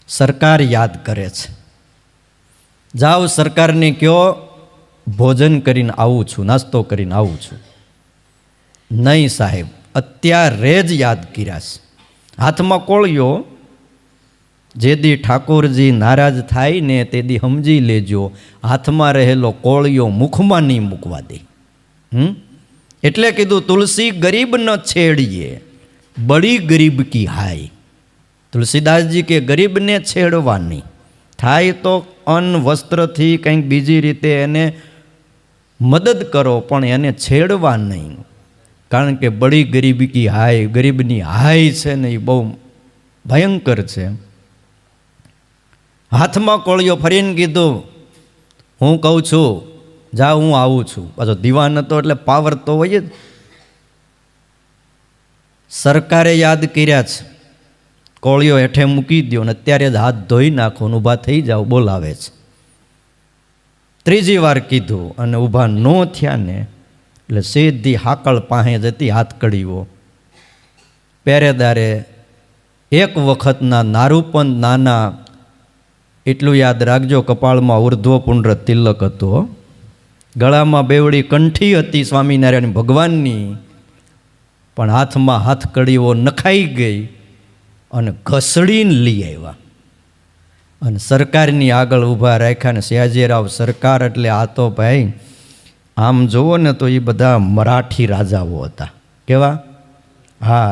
સરકાર યાદ કરે છે. જાઓ, સરકારને કહો ભોજન કરીને આવું છું, નાસ્તો કરીને આવું છું. નહીં સાહેબ, અત્યારે જ યાદ કર્યા છે. હાથમાં કોળિયો. જે દી ઠાકોરજી નારાજ થાય ને તે દી સમજી લેજો, હાથમાં રહેલો કોળિયો મુખમાં નહીં મૂકવા દે. એટલે કીધું, તુલસી ગરીબ ન છેડીએ, બડી ગરીબ કી હાય. તુલસીદાસજી કે ગરીબને છેડવા નહીં, થાય તો અન્ન વસ્ત્રથી કંઈક બીજી રીતે એને મદદ કરો, પણ એને છેડવા નહીં. કારણ કે બડી ગરીબી કી હાય, ગરીબની હાય છે ને એ બહુ ભયંકર છે. હાથમાં કોળિયો ફરીને કીધું, હું કહું છું જા, હું આવું છું. પાછો દિવાન હતો એટલે પાવર તો હોય જ. સરકારે યાદ કર્યા છે, કોળિયો હેઠે મૂકી દો ને અત્યારે જ હાથ ધોઈ નાખો ને ઊભા થઈ જાઓ, બોલાવે છે. ત્રીજી વાર કીધું અને ઊભા ન થયા ને એટલે સીધી હાકળ પાસે જતી હાથકડીઓ. પહેરેદારે એક વખતના નારૂપન નાના, એટલું યાદ રાખજો, કપાળમાં ઉર્ધ્વપુંડ્ર તિલક હતો, ગળામાં બેવડી કંઠી હતી સ્વામિનારાયણ ભગવાનની, પણ હાથમાં હાથકડીઓ નખાઈ ગઈ અને ઘસડીને લઈ આવ્યા અને સરકારની આગળ ઊભા રાખ્યા. ને સયાજીરાવ સરકાર એટલે આ તો ભાઈ આમ જુઓ ને તો એ બધા મરાઠી રાજાઓ હતા. કેવા? હા,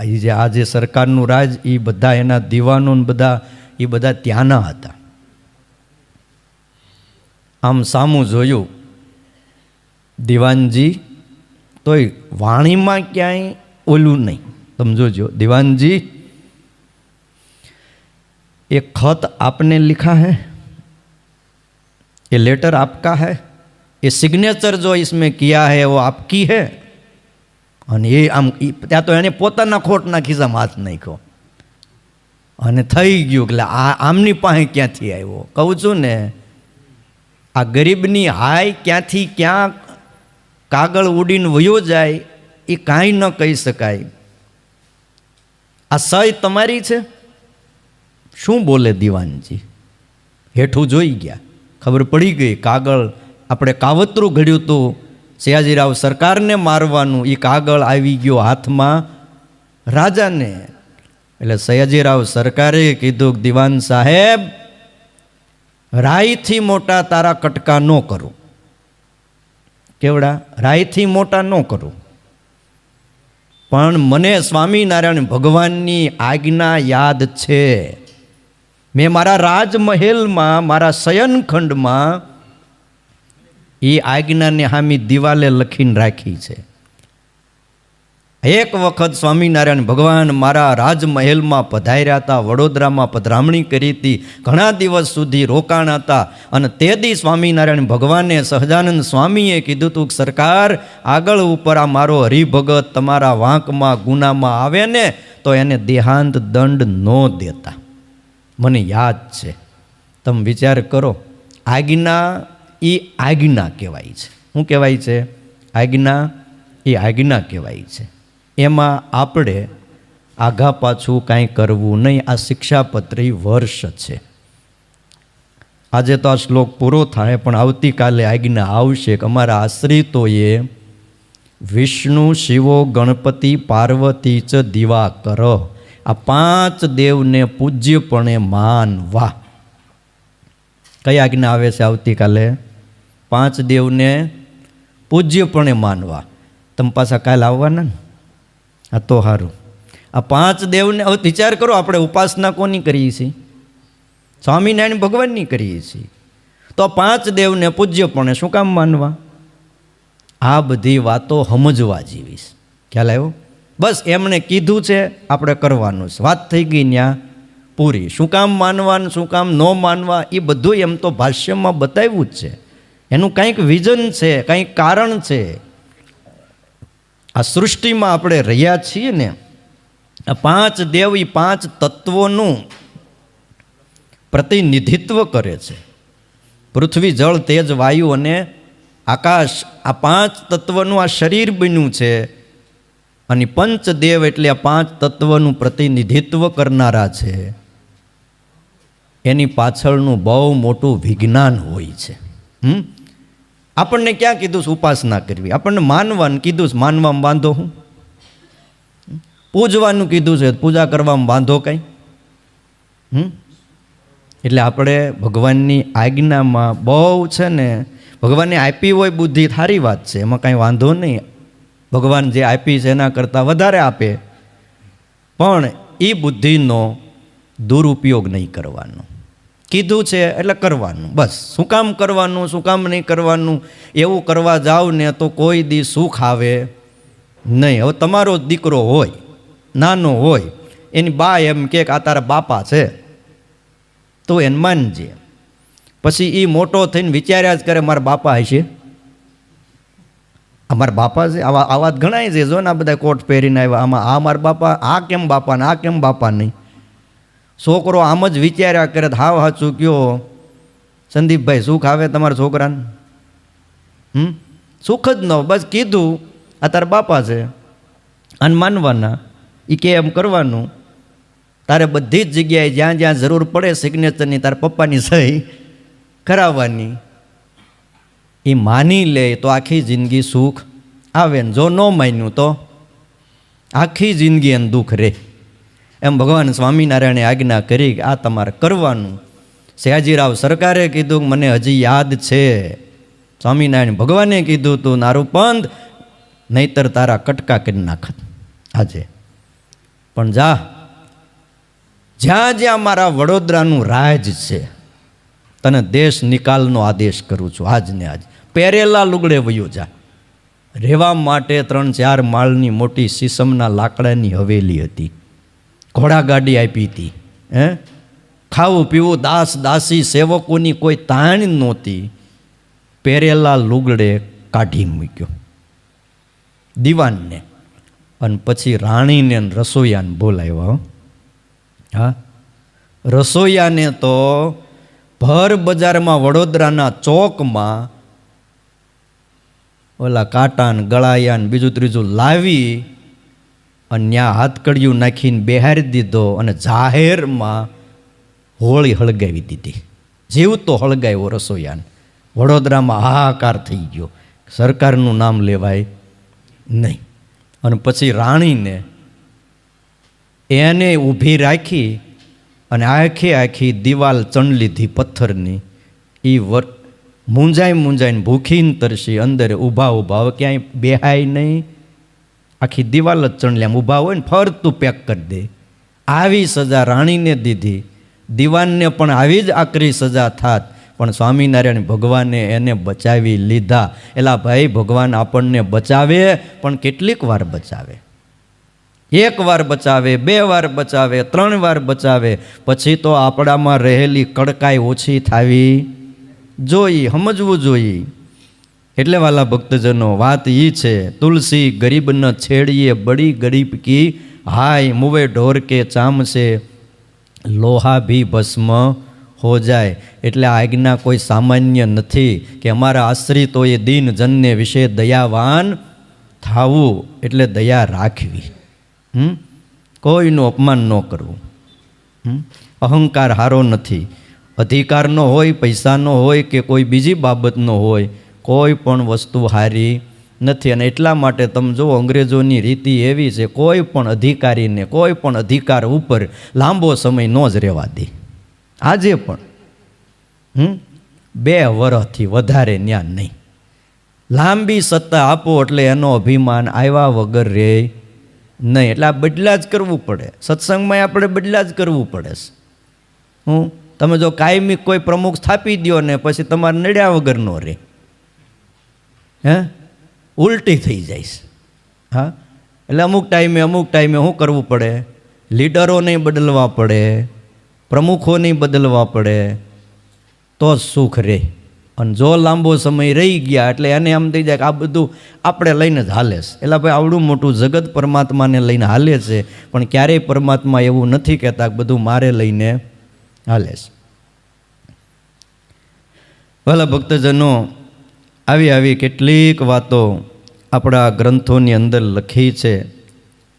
એ જે આજે સરકારનું રાજ, એ બધા એના દીવાનો બધા, એ બધા ત્યાંના હતા. આમ સામું જોયું દિવાનજી, તોય વાણીમાં ક્યાંય ઓલું નહીં. તમે જોજો, दीवानजी ये खत आपने लिखा है, ये लेटर आपका है, ये सिग्नेचर जो इसमें किया है वो आपकी है. અને એ આમ ત્યાં તો એને પોતાના ખોટના ખિસ્સામાં હાથ નાખ્યો અને થઈ ગયું એટલે આ આમની પાસે ક્યાંથી આવ્યો? કહું છું ને, આ ગરીબની હાય ક્યાંથી ક્યાં કાગળ ઉડીને વયો જાય એ કાંઈ ન કહી શકાય. આ સહી તમારી છે? શું બોલે દીવાનજી? હેઠું જોઈ ગયા, ખબર પડી ગઈ કાગળ આપણે કાવતરું ઘડ્યું હતું સયાજીરાવ સરકારને મારવાનું, એ કાગળ આવી ગયો હાથમાં રાજાને. એટલે સયાજીરાવ સરકારે કીધું, દીવાન સાહેબ, રાયથી મોટા તારા કટકા ન કરું. કેવડા? રાયથી મોટા ન કરું, પણ મને સ્વામિનારાયણ ભગવાનની આજ્ઞા યાદ છે. મેં મારા રાજમહેલમાં, મારા શયનખંડમાં એ આજ્ઞાને હામી દિવાલે લખીને રાખી છે. એક વખત સ્વામિનારાયણ ભગવાન મારા રાજમહેલમાં પધાર્યા હતા, વડોદરામાં પધરામણી કરી હતી, ઘણા દિવસ સુધી રોકાણ હતા. અને તે દી સ્વામિનારાયણ ભગવાને સહજાનંદ સ્વામીએ કીધું હતું, સરકાર આગળ ઉપર આ મારો હરિભગત તમારા વાંકમાં ગુનામાં આવે ને તો એને દેહાંત દંડ ન દેતા. મને યાદ છે. તમે વિચાર કરો, આજ્ઞા એ આજ્ઞા કહેવાય છે. શું કહેવાય છે? આજ્ઞા એ આજ્ઞા કહેવાય છે. એમાં આપણે આઘા પાછું કાંઈ કરવું નહીં. આ શિક્ષાપત્રી વર્ષ છે. આજે તો આ શ્લોક પૂરો થાય, પણ આવતીકાલે આજ્ઞા આવશે કે અમારા આશ્રિતોએ વિષ્ણુ, શિવો, ગણપતિ, પાર્વતી ચ દિવાકર, આ 5 દેવને પૂજ્યપણે માનવા. કઈ આજ્ઞા આવે છે આવતીકાલે? 5 દેવને પૂજ્યપણે માનવા. તમે પાછા કાલે આવવાના ને? આ તો સારું. આ 5 દેવને હવે વિચાર કરો, આપણે ઉપાસના કોની કરીએ છીએ? સ્વામિનારાયણ ભગવાનની કરીએ છીએ. તો 5 દેવને પૂજ્યપણે શું કામ માનવા? આ બધી વાતો સમજવા જેવી છે. ખ્યાલ આવ્યો? બસ એમણે કીધું છે, આપણે કરવાનું છે. વાત થઈ ગઈ ત્યાં પૂરી. શું કામ માનવાનું, શું કામ ન માનવા, એ બધું એમ તો ભાષ્યમાં બતાવ્યું જ છે. એનું કંઈક વિઝન છે, કંઈક કારણ છે. આ સૃષ્ટિમાં આપણે રહ્યા છીએ ને, આ 5 દેવ એ 5 તત્વોનું પ્રતિનિધિત્વ કરે છે. પૃથ્વી, જળ, તેજ, વાયુ અને આકાશ, આ 5 તત્વનું આ શરીર બન્યું છે. અને પંચદેવ એટલે આ 5 તત્વનું પ્રતિનિધિત્વ કરનારા છે. એની પાછળનું બહુ મોટું વિજ્ઞાન હોય છે. આપણને ક્યાં કીધું છે ઉપાસના કરવી? આપણને માનવાનું કીધું છે, માનવામાં બાંધો હું? પૂજવાનું કીધું છે, પૂજા કરવામાં બાંધો કંઈ? એટલે આપણે ભગવાનની આજ્ઞામાં બહુ છે ને, ભગવાનને આપી હોય બુદ્ધિ, સારી વાત છે, એમાં કાંઈ વાંધો નહીં. ભગવાન જે આપી છે એના કરતાં વધારે આપે, પણ એ બુદ્ધિનો દુરુપયોગ નહીં કરવાનો. કીધું છે એટલે કરવાનું, બસ. શું કામ કરવાનું, શું કામ નહીં કરવાનું, એવું કરવા જાવ ને તો કોઈ દી સુખ આવે નહીં. હવે તમારો દીકરો હોય, નાનો હોય, એની બા એમ કે આ તારા બાપા છે, તો એને માનજે. પછી એ મોટો થઈને વિચાર્યા જ કરે મારા બાપા હશે, અમારા બાપા છે. આવા વાત ઘણાય છે. જો ને આ બધા કોટ પહેરીને આવ્યા, આમાં આ મારા બાપા, આ કેમ બાપા ને આ કેમ બાપા નહીં? છોકરો આમ જ વિચાર્યા કરે. હાવ સાચું કયો સંદીપભાઈ, સુખ આવે તમારા છોકરાને? સુખ જ ન. બસ કીધું આ તારા બાપા છે અને માનવાના, એ કે એમ કરવાનું. તારે બધી જ જગ્યાએ જ્યાં જ્યાં જરૂર પડે સિગ્નેચરની, તારા પપ્પાની સહી કરાવવાની. એ માની લે તો આખી જિંદગી સુખ આવે ને જો ન માન્યું તો આખી જિંદગી એને દુઃખ રહે. એમ ભગવાન સ્વામિનારાયણે આજ્ઞા કરી કે આ તમારે કરવાનું. સયાજીરાવ સરકારે કીધું કે મને હજી યાદ છે, સ્વામિનારાયણ ભગવાને કીધું તું નારું પંથ, નહીતર તારા કટકા કરી નાખત આજે. પણ જ્યાં જ્યાં મારા વડોદરાનું રાજ છે, તને દેશ નિકાલનો આદેશ કરું છું આજ ને આજ. પહેરેલા લુગડે વયો જા. રહેવા માટે 3-4 માળની મોટી સીસમના લાકડાની હવેલી હતી, ઘોડાગાડી આપી હતી. ખાવું પીવું, દાસ દાસી સેવકોની કોઈ તાણ નહોતી. પહેરેલા લુગડે કાઢી મૂક્યો દીવાનને, અને પછી રાણીને રસોઈયાને બોલાવ્યા. હા, રસોઈયાને તો ભર બજારમાં વડોદરાના ચોકમાં ઓલા કાંટાન ગળાયાન બીજું ત્રીજું લાવી અને ત્યાં હાથકડિયું નાખીને બેહારી દીધો અને જાહેરમાં હોળી હળગાવી દીધી. જીવતો હળગાવ્યો રસોઈયાને. વડોદરામાં હાહાકાર થઈ ગયો, સરકારનું નામ લેવાય નહીં. અને પછી રાણીને એને ઊભી રાખી અને આખી દિવાલ ચણ લીધી પથ્થરની. એ મૂંઝાઈને ભૂખીને તરસી અંદર ઊભા હવે ક્યાંય બેહાય નહીં. આખી દિવાલ જ ચણ લે, ઊભા હોય ને ફરતું પેક કરી દે. આવી સજા રાણીને દીધી દીવાનને પણ આવી જ આકરી સજા થાત, પણ સ્વામિનારાયણ ભગવાને એને બચાવી લીધા. એલા ભાઈ, ભગવાન આપણને બચાવે, પણ કેટલીક વાર બચાવે. એક વાર બચાવે, 2 વાર બચાવે, 3 વાર બચાવે, પછી તો આપણામાં રહેલી કડકાઈ ઓછી થવી જોઈએ, સમજવું જોઈએ. એટલે વાલા ભક્તજનો, વાત એ છે, તુલસી ગરીબ ન છેડીએ, બડી ગરીબ કી હાય, મુવે ઢોર કે ચામ છે, લોહા ભી ભસ્મ હો જાય. એટલે આ આજ્ઞા કોઈ સામાન્ય નથી કે અમારા આશ્રિતોએ દીન જનને વિશે દયાવાન થાવું, એટલે દયા રાખવી. કોઈનું અપમાન ન કરવું. અહંકાર હારો નથી. અધિકારનો હોય, પૈસાનો હોય કે કોઈ બીજી બાબતનો હોય, કોઈ પણ વસ્તુ હારી નથી. અને એટલા માટે તમે જુઓ, અંગ્રેજોની રીતિ એવી છે, કોઈ પણ અધિકારીને કોઈ પણ અધિકાર ઉપર લાંબો સમય ન જ રહેવા દે. આજે પણ 2 વર્ષથી વધારે ન્યા નહીં. લાંબી સત્તા આપો એટલે એનો અભિમાન આવ્યા વગર રહે નહીં. એટલે આ બદલા જ કરવું પડે. સત્સંગમાં આપણે બદલા જ કરવું પડે છે. તમે જો કાયમી કોઈ પ્રમુખ સ્થાપી દો ને પછી તમારે નડ્યા વગર ન રહે, ઉલટી થઈ જાય. હા, એટલે અમુક ટાઈમે શું કરવું પડે? લીડરો નહીં બદલવા પડે, પ્રમુખો નહીં બદલવા પડે, તો જ સુખ રહે. અને જો લાંબો સમય રહી ગયા એટલે એને એમ થઈ જાય કે આ બધું આપણે લઈને જ હાલે છે. એટલે ભાઈ, આવડું મોટું જગત પરમાત્માને લઈને હાલે છે, પણ ક્યારેય પરમાત્મા એવું નથી કહેતા કે બધું મારે લઈને હાલે છે. ભલા ભક્તજનો, આવી કેટલીક વાતો આપણા ગ્રંથોની અંદર લખી છે.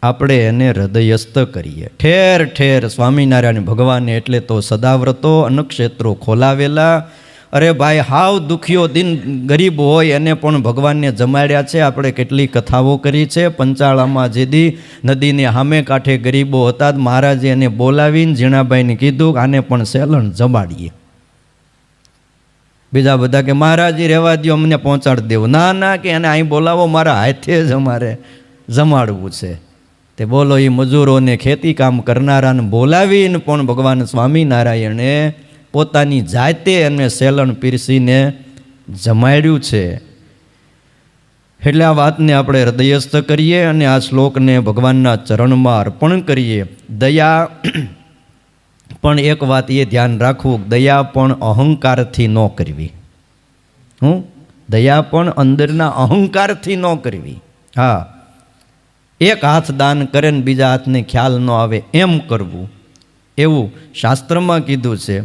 આપણે એને હૃદયસ્થ કરીએ. ઠેર ઠેર સ્વામિનારાયણ ભગવાને એટલે તો સદાવ્રતો અન્નક્ષેત્રો ખોલાવેલા. અરે ભાઈ, હાવ દુખીઓ દિન ગરીબ હોય એને પણ ભગવાનને જમાડ્યા છે. આપણે કેટલી કથાઓ કરી છે. પંચાળામાં જેદી નદીને સામે કાંઠે ગરીબો હતા, મહારાજે એને બોલાવીને ઝીણાભાઈને કીધું કે આને પણ સેલણ જમાડીએ. બીજા બધા કે મહારાજી રહેવા દો, અમને પહોંચાડી દેવું. ના ના, કે એને અહીં બોલાવો, મારા હાથે જ અમારે જમાડવું છે. તે બોલો, એ મજૂરોને, ખેતી કામ કરનારાને બોલાવીને પણ ભગવાન સ્વામિનારાયણે પોતાની જાતે એને સેલણ પીરસીને જમાડ્યું છે. એટલે આ વાતને આપણે હૃદયસ્થ કરીએ અને આ શ્લોકને ભગવાનના ચરણમાં અર્પણ કરીએ. દયા પણ એક વાત એ ધ્યાન રાખવું, દયા પણ અહંકારથી ન કરવી. દયા પણ અંદરના અહંકારથી ન કરવી. હા, એક હાથ દાન કરે ને બીજા હાથને ખ્યાલ ન આવે એમ કરવું, એવું શાસ્ત્રમાં કીધું છે.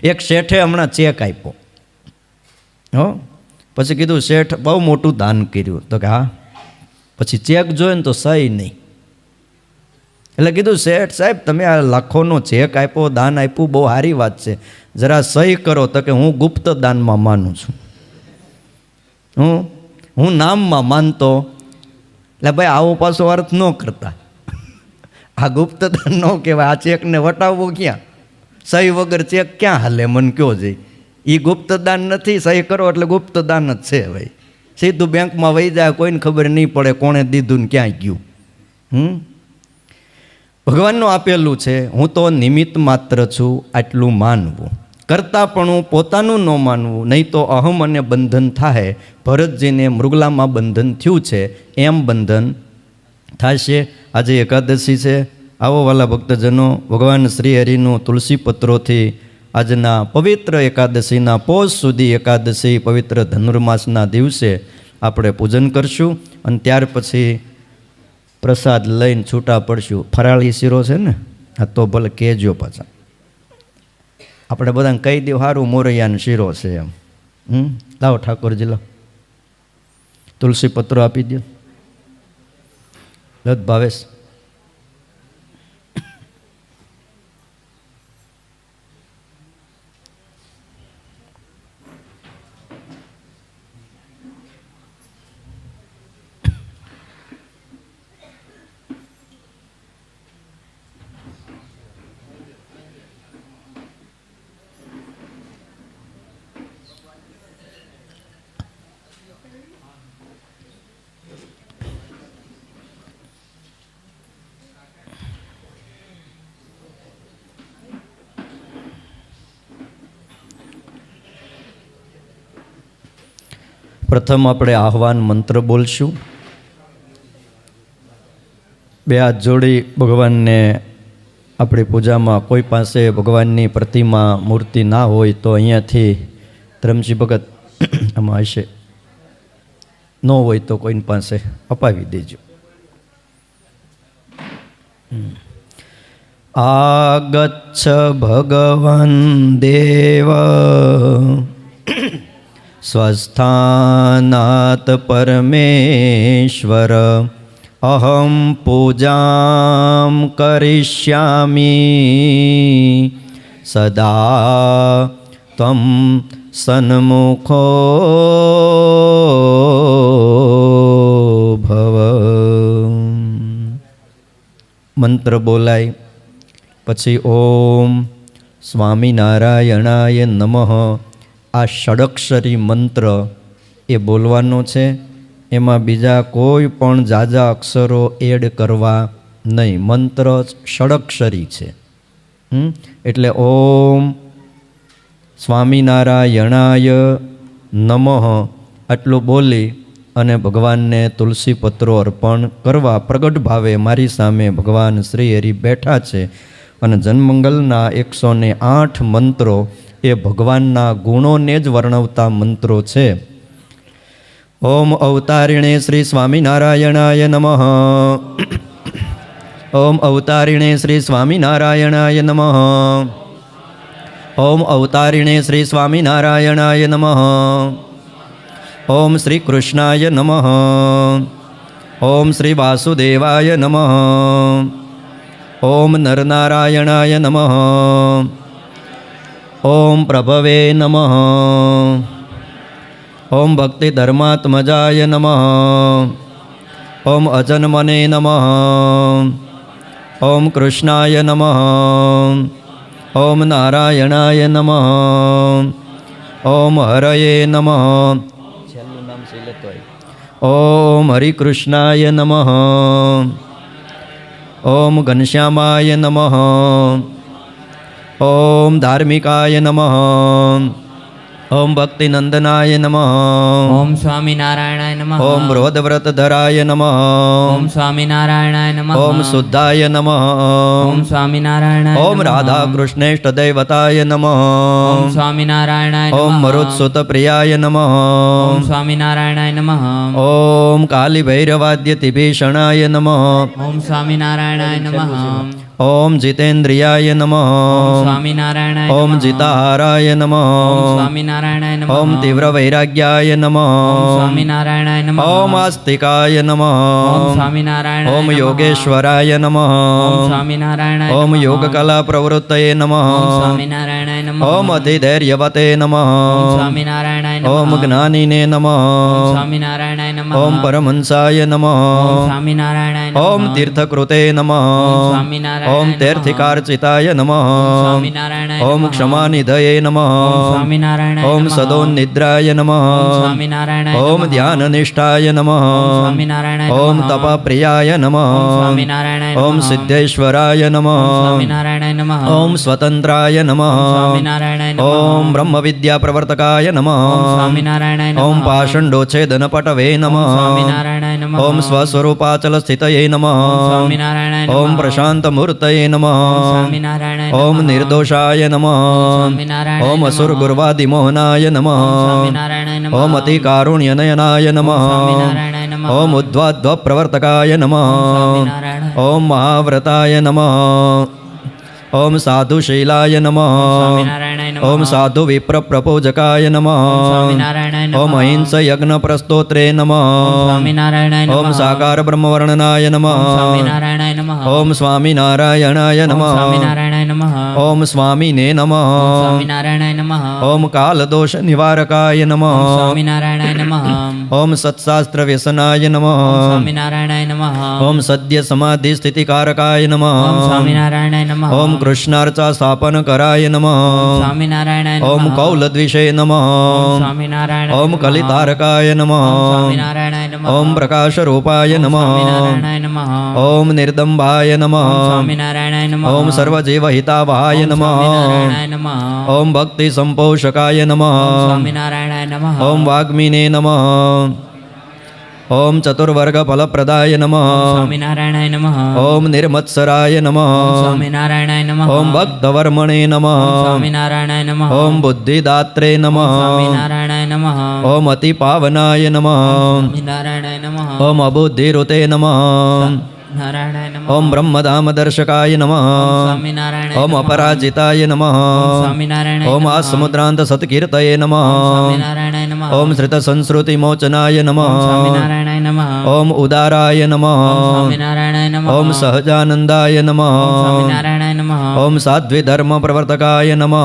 એક શેઠે હમણાં ચેક આપ્યો, પછી કીધું શેઠ બહુ મોટું દાન કર્યું. તો કે હા, પછી ચેક જોયો ને તો સહી નહીં. એટલે કીધું શેઠ સાહેબ, તમે આ લાખોનો ચેક આપ્યો, દાન આપ્યું, બહુ સારી વાત છે, જરા સહી કરો. તો કે હું ગુપ્ત દાનમાં માનું છું, હું નામમાં માનતો. એટલે ભાઈ, આવો પાછો અર્થ ન કરતા. આ ગુપ્ત દાન ન કહેવાય. આ ચેકને વટાવવો ક્યાં? સહી વગર ચેક ક્યાં હાલે? મને કયો જઈ. એ ગુપ્ત દાન નથી. સહી કરો એટલે ગુપ્ત દાન જ છે ભાઈ. સીધું બેંકમાં વહી જાય, કોઈને ખબર નહીં પડે કોણે દીધું ને ક્યાં ગયું. ભગવાનનું આપેલું છે, હું તો નિમિત્ત માત્ર છું, આટલું માનવું. કરતાં પણ હું પોતાનું ન માનવું, નહીં તો અહમ અને બંધન થાય. ભરતજીને મૃગલામાં બંધન થયું છે એમ બંધન થશે. આજે એકાદશી છે. આવો વાલા ભક્તજનો, ભગવાન શ્રી હરિનું તુલસી પત્રોથી આજના પવિત્ર એકાદશીના પોષ સુધી એકાદશી પવિત્ર ધનુર્માસના દિવસે આપણે પૂજન કરશું. અને ત્યાર પછી પ્રસાદ લઈને છૂટા પડશું. ફરાળી શીરો છે ને, હા તો ભલે કહેજો પાછા. આપણે બધાને કહી દઉં, સારું મોરૈયાનો શીરો છે એમ. લાવો ઠાકોરજી, લો તુલસી પત્રો આપી દો. લત ભાવેશ, પ્રથમ આપણે આહવાન મંત્ર બોલશું. બે હાથ જોડી ભગવાનને આપણી પૂજામાં કોઈ પાસે ભગવાનની પ્રતિમા મૂર્તિ ના હોય તો અહીંયાથી ધરમજી ભગત આમાં હશે, ન હોય તો કોઈની પાસે અપાવી દેજો. આગચ્છ ભગવાન દેવ સ્वस्थानात् પરમેશ્વર અહમ પૂજામ કરિષ્યામિ સદા ત્વમ સન્મુખો ભવ. મંત્ર બોલાય પછી ઓમ સ્વામિનારાયણાય નમઃ આ ષડક્ષરી મંત્ર એ બોલવાનો છે. એમાં બીજા કોઈ પણ જાજા અક્ષરો એડ કરવા નહીં. મંત્ર ષડક્ષરી છે. એટલે ઓમ સ્વામિનારાયણાય નમઃ આટલું બોલી અને ભગવાનને તુલસી પત્રો અર્પણ કરવા. પ્રગટ ભાવે મારી સામે ભગવાન શ્રી હરિ બેઠા છે અને જનમંગલના 108 મંત્રો એ ભગવાનના ગુણોને જ વર્ણવતા મંત્રો છે. ઓમ અવતારિણે શ્રી સ્વામિનારાયણાય નમઃ. ઓમ અવતારિણે શ્રી સ્વામિનારાયણાય નમઃ. ઓમ અવતારિણે શ્રી સ્વામિનારાયણાય નમઃ. ઓમ શ્રી કૃષ્ણાય નમઃ. ઓમ શ્રી વાસુદેવાય નમઃ. ઓમ નરનારાયણાય નમઃ. ઓમ પ્રભવે નમઃ. ઓમ ભક્તિ ધર્માત્મજાય નમઃ. ઓમ અજન્મને નમઃ. ઓમ કૃષ્ણાય નમઃ. ઓમ નારાયણાય નમઃ. ઓમ હરયે નમઃ. છેલ્લું નામ શૈલતોય. ઓમ હરિકૃષ્ણાય નમઃ. ઓમ ઘનશ્યામાય નમઃ. ઓમ ધાર્મિકાય નમઃ. ઓમ ભક્તિનંદનાય નમઃ. ઓમ સ્વામિનારાયણાય નમઃ. ઓમ બૃહદ્વ્રતધરાય નમઃ. ઓમ સ્વામિનારાયણાય નમઃ. ઓમ શુદ્ધાય નમઃ. ઓમ સ્વામિનારાયણાય ઓમ રાધા કૃષ્ણેષ્ટદૈવતાય નમઃ. ઓમ સ્વામિનારાયણાય નમઃ. ઓમ મરુત્સુતપ્રિયાય નમઃ. ઓમ સ્વામિનારાયણાય નમઃ. ઓમ કાલિભૈરવાદ્યતિભીષણાય નમઃ. ઓમ સ્વામિનારાયણાય નમઃ. ઓમ જીતેન્દ્રિયાય નમઃ. ઓમ સ્વામિનારાયણાય ઓમ નમઃ. જીતાહારાય નમઃ. ઓમ સ્વામિનારાયણાય નમઃ. ઓમ તીવ્રવૈરાગ્યાય નમઃ. ઓમ સ્વામિનારાયણાય નમઃ. ઓમ આસ્તિકાય નમઃ. ઓમ સ્વામિનારાયણાય ઓમ નમઃ. યોગેશ્વરાય નમઃ. ઓમ સ્વામિનારાયણાય ઓમ નમઃ. યોગકલા પ્રવૃત્તયે નમઃ. ઓમ સ્વામિનારાયણાય નમઃ. ઓમ અધિધૈર્યવતે નમઃ. ઓમ સ્વામિનારાયણાય નમઃ. ઓમ જ્ઞાનિને નમઃ. ઓમ સ્વામિનારાયણાય નમઃ. ઓમ પરમહંસાય નમઃ. ઓમ સ્વામિનારાયણાય નમઃ. ઓમ તીર્થકૃતે નમઃ. ઓમ સ્વામિનારાયણાય ઓમ નમઃ. તીર્થિકાર્ચિતાય નમઃ. ઓમ સ્વામિનારાયણાય ઓમ નમઃ. ક્ષમાનિધયે નમઃ. ઓમ સ્વામિનારાયણાય ઓમ નમઃ. સદોન્નિદ્રાય નમઃ. ઓમ સ્વામિનારાયણાય ઓમ નમઃ. ધ્યાનનિષ્ઠાય નમઃ. ઓમ સ્વામિનારાયણાય ઓમ નમઃ. તપપ્રિયાય નમઃ. ઓમ સ્વામિનારાયણાય ઓમ નમઃ. સિદ્ધેશ્વરાય નમઃ. ઓમ સ્વામિનારાયણાય નમઃ. ઓમ સ્વતંત્રાય નમઃ. ઓમ સ્વામિનારાયણાય નમઃ. ઓમ બ્રહ્મવિદ્યાપ્રવર્તકાય નમઃ. ઓમ સ્વામિનારાયણાય નમઃ. ઓમ પાષંડોચ્છેદનપટવે નમઃ. ઓમ સ્વામિનારાયણાય નમઃ. ઓમ સ્વસ્વરૂપાચલસ્થિતયે નમઃ. ઓમ સ્વામિનારાયણાય નમઃ. ઓમ પ્રશાંતમૂર્તયે નમઃ. ઓમ સ્વામિનારાયણાય નમઃ. ઓમ નિર્દોષાય નમઃ. સ્વામિનારાયણાય ઓમ નમઃ. અસુરગુર્વાદિમોહનાય નમઃ. સ્વામિનારાયણાય નમઃ. ઓમ અતિકારુણ્યનયનાય નમઃ. સ્વામિનારાયણાય નમઃ. ઓમ ઉદ્ધ્વાદ્વપ્રવર્તકાય નમઃ. સ્વામિનારાયણાય. ઓમ મહાવ્રતાય નમઃ. ઓમ સાધુશીલાય નમઃ. સ્વામિનારાયણાય નમઃ. ઓમ સાધુ વિપ્રપ્રપોજકાય નમઃ. ઓમ સ્વામિનારાયણાય નમઃ. ઓમ અહિંસ યજ્ઞ પ્રસ્તોત્રે નમઃ. સ્વામિનારાયણાય નમઃ. ઓમ સાકાર બ્રહ્મવર્ણનાય નમઃ. સ્વામિનારાયણાય નમઃ. ઓમ સ્વામિનારાયણાય ઓમ નમઃ. સ્વામિનારાયણાય નમઃ. ઓમ સ્વામિને નમઃ. સ્વામિનારાયણાય નમઃ. ઓમ કાલદોષ નિવારકાય નમઃ. ઓમ સ્વામિનારાયણાય નમઃ. ઓમ સત્શાસ્ત્ર વ્યસનાય નમઃ. ઓમ સ્વામિનારાયણાય નમઃ. ઓમ સદ્ય સમાધિ સ્થિતિકારકાય નમઃ. ઓમ સ્વામિનારાયણાય નમઃ. ઓમ કૃષ્ણાર્ચા સ્થાપન કરાય નમઃ. ઓમ સ્વામિનારાયણાય નમઃ. ઓમ કૌલદ્વિષે નમઃ. ઓમ સ્વામિનારાયણાય ઓમ નમઃ. કલિતારકાય નમઃ. ઓમ સ્વામિનારાયણાય નમઃ. ઓમ પ્રકાશરૂપાય નમઃ. સ્વામિનારાયણાય નમઃ. ઓમ નિર્દંબાય નમઃ. ઓમ સ્વામિનારાયણાય નમઃ. ઓમ સર્વજીવહિતાવહાય ઓમ નમઃ. સ્વામિનારાયણાય નમઃ. ઓમ ભક્તિ સંપોષકાય નમઃ. ઓમ સ્વામિનારાયણાય નમઃ. નમઃ ઓમ વાગ્મીને નમઃ ઓમ ચતુર્વર્ગફલપ્રદાય નમઃ સ્વામિનારાયણાય નમઃ ઓમ નિર્મત્સરાય નમઃ સ્વામિનારાયણાય નમઃ ઓમ ભક્તવર્મણે નમઃ સ્વામિનારાયણાય નમઃ ઓમ બુદ્ધિદાત્રે નમઃ સ્વામિનારાયણાય નમઃ ઓમ અતિપાવનાય નમઃ સ્વામિનારાયણાય નમઃ ઓમ અબુદ્ધિરુતે નમઃ નારાયણાય નમઃ ઓમ બ્રહ્મધામદર્શકાય નમઃ સ્વામિનારાયણાય ઓમ અપરાજિતાય નમઃ સ્વામિનારાયણાય ઓમ આસમુદ્રાંત સત્કીર્તયે નમઃ સ્વામિનારાયણાય નમઃ ઓમ શ્રિતસંસ્કૃતિમોચનાય નમઃ સ્વામિનારાયણાય નમઃ ઓમ ઉદારાય નમઃ સ્વામિનારાયણાય નમઃ ઓમ સહજાનંદાય નમઃ સ્વામિનારાયણાય નમઃ ઓમ સાધ્વિધર્મ પ્રવર્તકાય નમઃ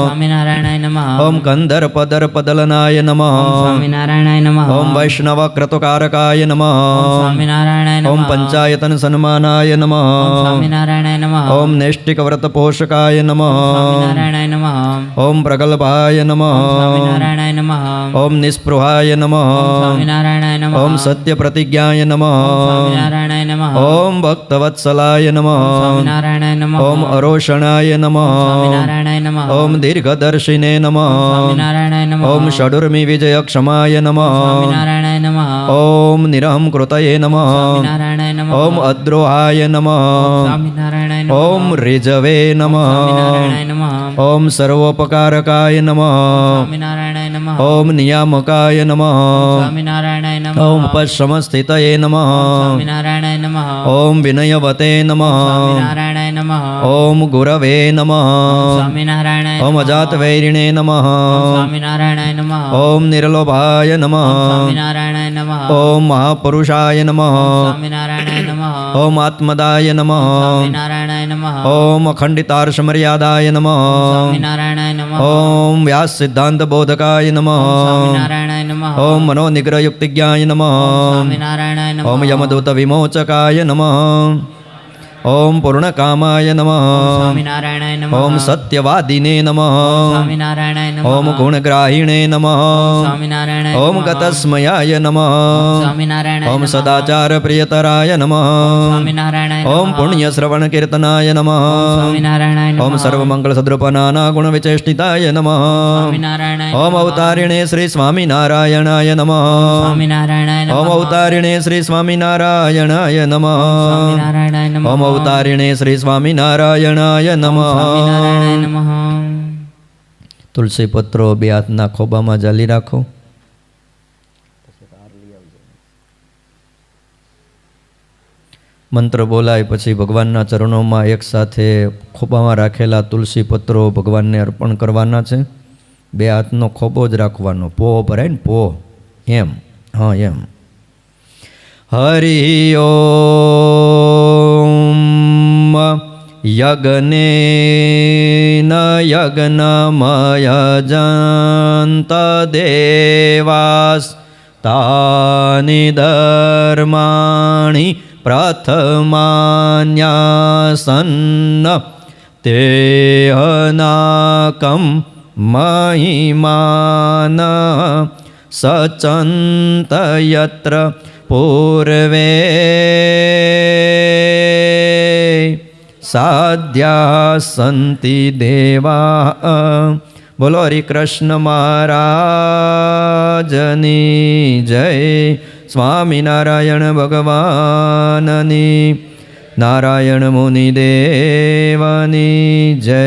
સ્વામિનારાયણાય નમઃ ઓમ કંદર્પદર્પદલનાય નમઃ સ્વામિનારાયણાય નમઃ ઓમ વૈષ્ણવક્રતુકારકાય નમઃ સ્વામિનારાયણાય નમઃ ઓમ પંચાયતન સન્માનાય નમઃ સ્વામિનારાયણાય નમઃ ઓમ નૈષ્ટિકવ્રતપોષકાય નમઃ સ્વામિનારાયણાય નમઃ ઓમ પ્રગલ્ભાય નમઃ સ્વામિનારાયણાય નમઃ ઓમ નિસ્પૃહાય નમઃ સ્વામિનારાયણાય નમઃ ઓમ સત્યપ્રતિજ્ઞાય નમઃ સ્વામિનારાયણાય નમઃ ઓમ ભક્તવત્સલાય નમઃ સ્વામિનારાયણાય નમઃ ઓમ અરોષણાય નમઃ સ્વામિનારાયણાય નમઃ ઓમ દીર્ઘદર્શિને નમઃ સ્વામિનારાયણાય નમઃ ઓમ ષડુર્મિ વિજયક્ષમાય નમઃ સ્વામિનારાયણાય નમઃ ઓમ નિરહં કૃતયે નમઃ સ્વામિનારાયણાય નમઃ ઓમ અદ્રોહાય નમઃ સ્વામિનારાયણાય નમઃ ઓમ રિજવે નમઃ સ્વામિનારાયણાય નમઃ ઓમ સર્વોપકારકાય નમઃ સ્વામિનારાયણાય નમઃ ઓમ નિયામકાય નમઃ સ્વામિનારાયણાય નમઃ ઓમ ઉપશ્રમસ્થિતયે નમઃ સ્વામિનારાયણાય નમઃ ઓમ વિનયવતે નમઃ સ્વામિનારાયણાય નમઃ ઓમ ગુરવે નમઃ સ્વામિનારાયણાય ઓમ અજાતવૈરિણે નમઃ સ્વામિનારાયણાય નમઃ ઓમ નિર્લોભાય નમઃ સ્વામિનારાયણાય નમઃ ઓમ મહાપુરુષાય નમઃ સ્વામિનારાયણાય નમઃ ઓમ આત્મદાય નમઃ સ્વામિનારાયણાય નમઃ ઓમ અખંડિતાર્ષમર્યાદાય નમઃ સ્વામિનારાયણાય નમઃ ઓમ વ્યાસ સિદ્ધાંત બોધકાય નમઃ સ્વામિનારાયણાય નમઃ ઓમ મનોનિગ્રહયુક્તિજ્ઞાય નમઃ સ્વામિનારાયણાય નમઃ ઓમ યમદૂત વિમોચકાય નમઃ ઓમ પૂર્ણકામાય નમઃ સ્વામિનારાયણાય નમઃ ઓમ સત્યવાદિને નમઃ સ્વામિનારાયણાય નમઃ ઓમ ગુણગ્રાહિણે નમઃ સ્વામિનારાયણાય ઓમ નમઃ ગતસ્મયાય નમઃ સ્વામિનારાયણાય ઓમ નમઃ સદાચાર પ્રિયતરાય નમઃ સ્વામિનારાયણાય ઓમ નમઃ પુણ્યશ્રવણ કીર્તનાય નમઃ સ્વામિનારાયણાય નમઃ ઓમ સર્વમંગળ સદ્રૂપનાના ગુણ વિચેષ્ટિતાય નમઃ સ્વામિનારાયણાય ઓમ અવતારિણે શ્રી સ્વામિનારાયણાય નમઃ સ્વામિનારાયણાય નમઃ ઓમ અવતારિણે શ્રી સ્વામિનારાયણાય નમઃ સ્વામિનારાયણાય નમઃ ઓમ અવતારિણે શ્રી સ્વામિનારાયણાય નમઃ સ્વામિનારાયણાય નમઃ તુલસી પત્રો બે હાથના ખોબામાં જાલી રાખો. મંત્ર બોલાય પછી ભગવાનના ચરણોમાં એક સાથે ખોબામાં રાખેલા તુલસી પત્રો ભગવાનને અર્પણ કરવાના છે. બે હાથનો ખોબો જ રાખવાનો. પો ભરાય ને પો એમ. હા એમ. હરિ ઓમ યજ્ઞેન યજ્ઞમય જંત દેવાસ તાનિ ધર્માણિ પ્રથમાન્યાસન્ન તે અનાકમ મહિમાન સચંત યત્ર પૂર્વે સાધ્યા સંતિ દેવા. બોલો હરિ કૃષ્ણ મહારાજની જય. સ્વામિનારાયણ ભગવાનની, નારાયણ મુનિ દેવની જય.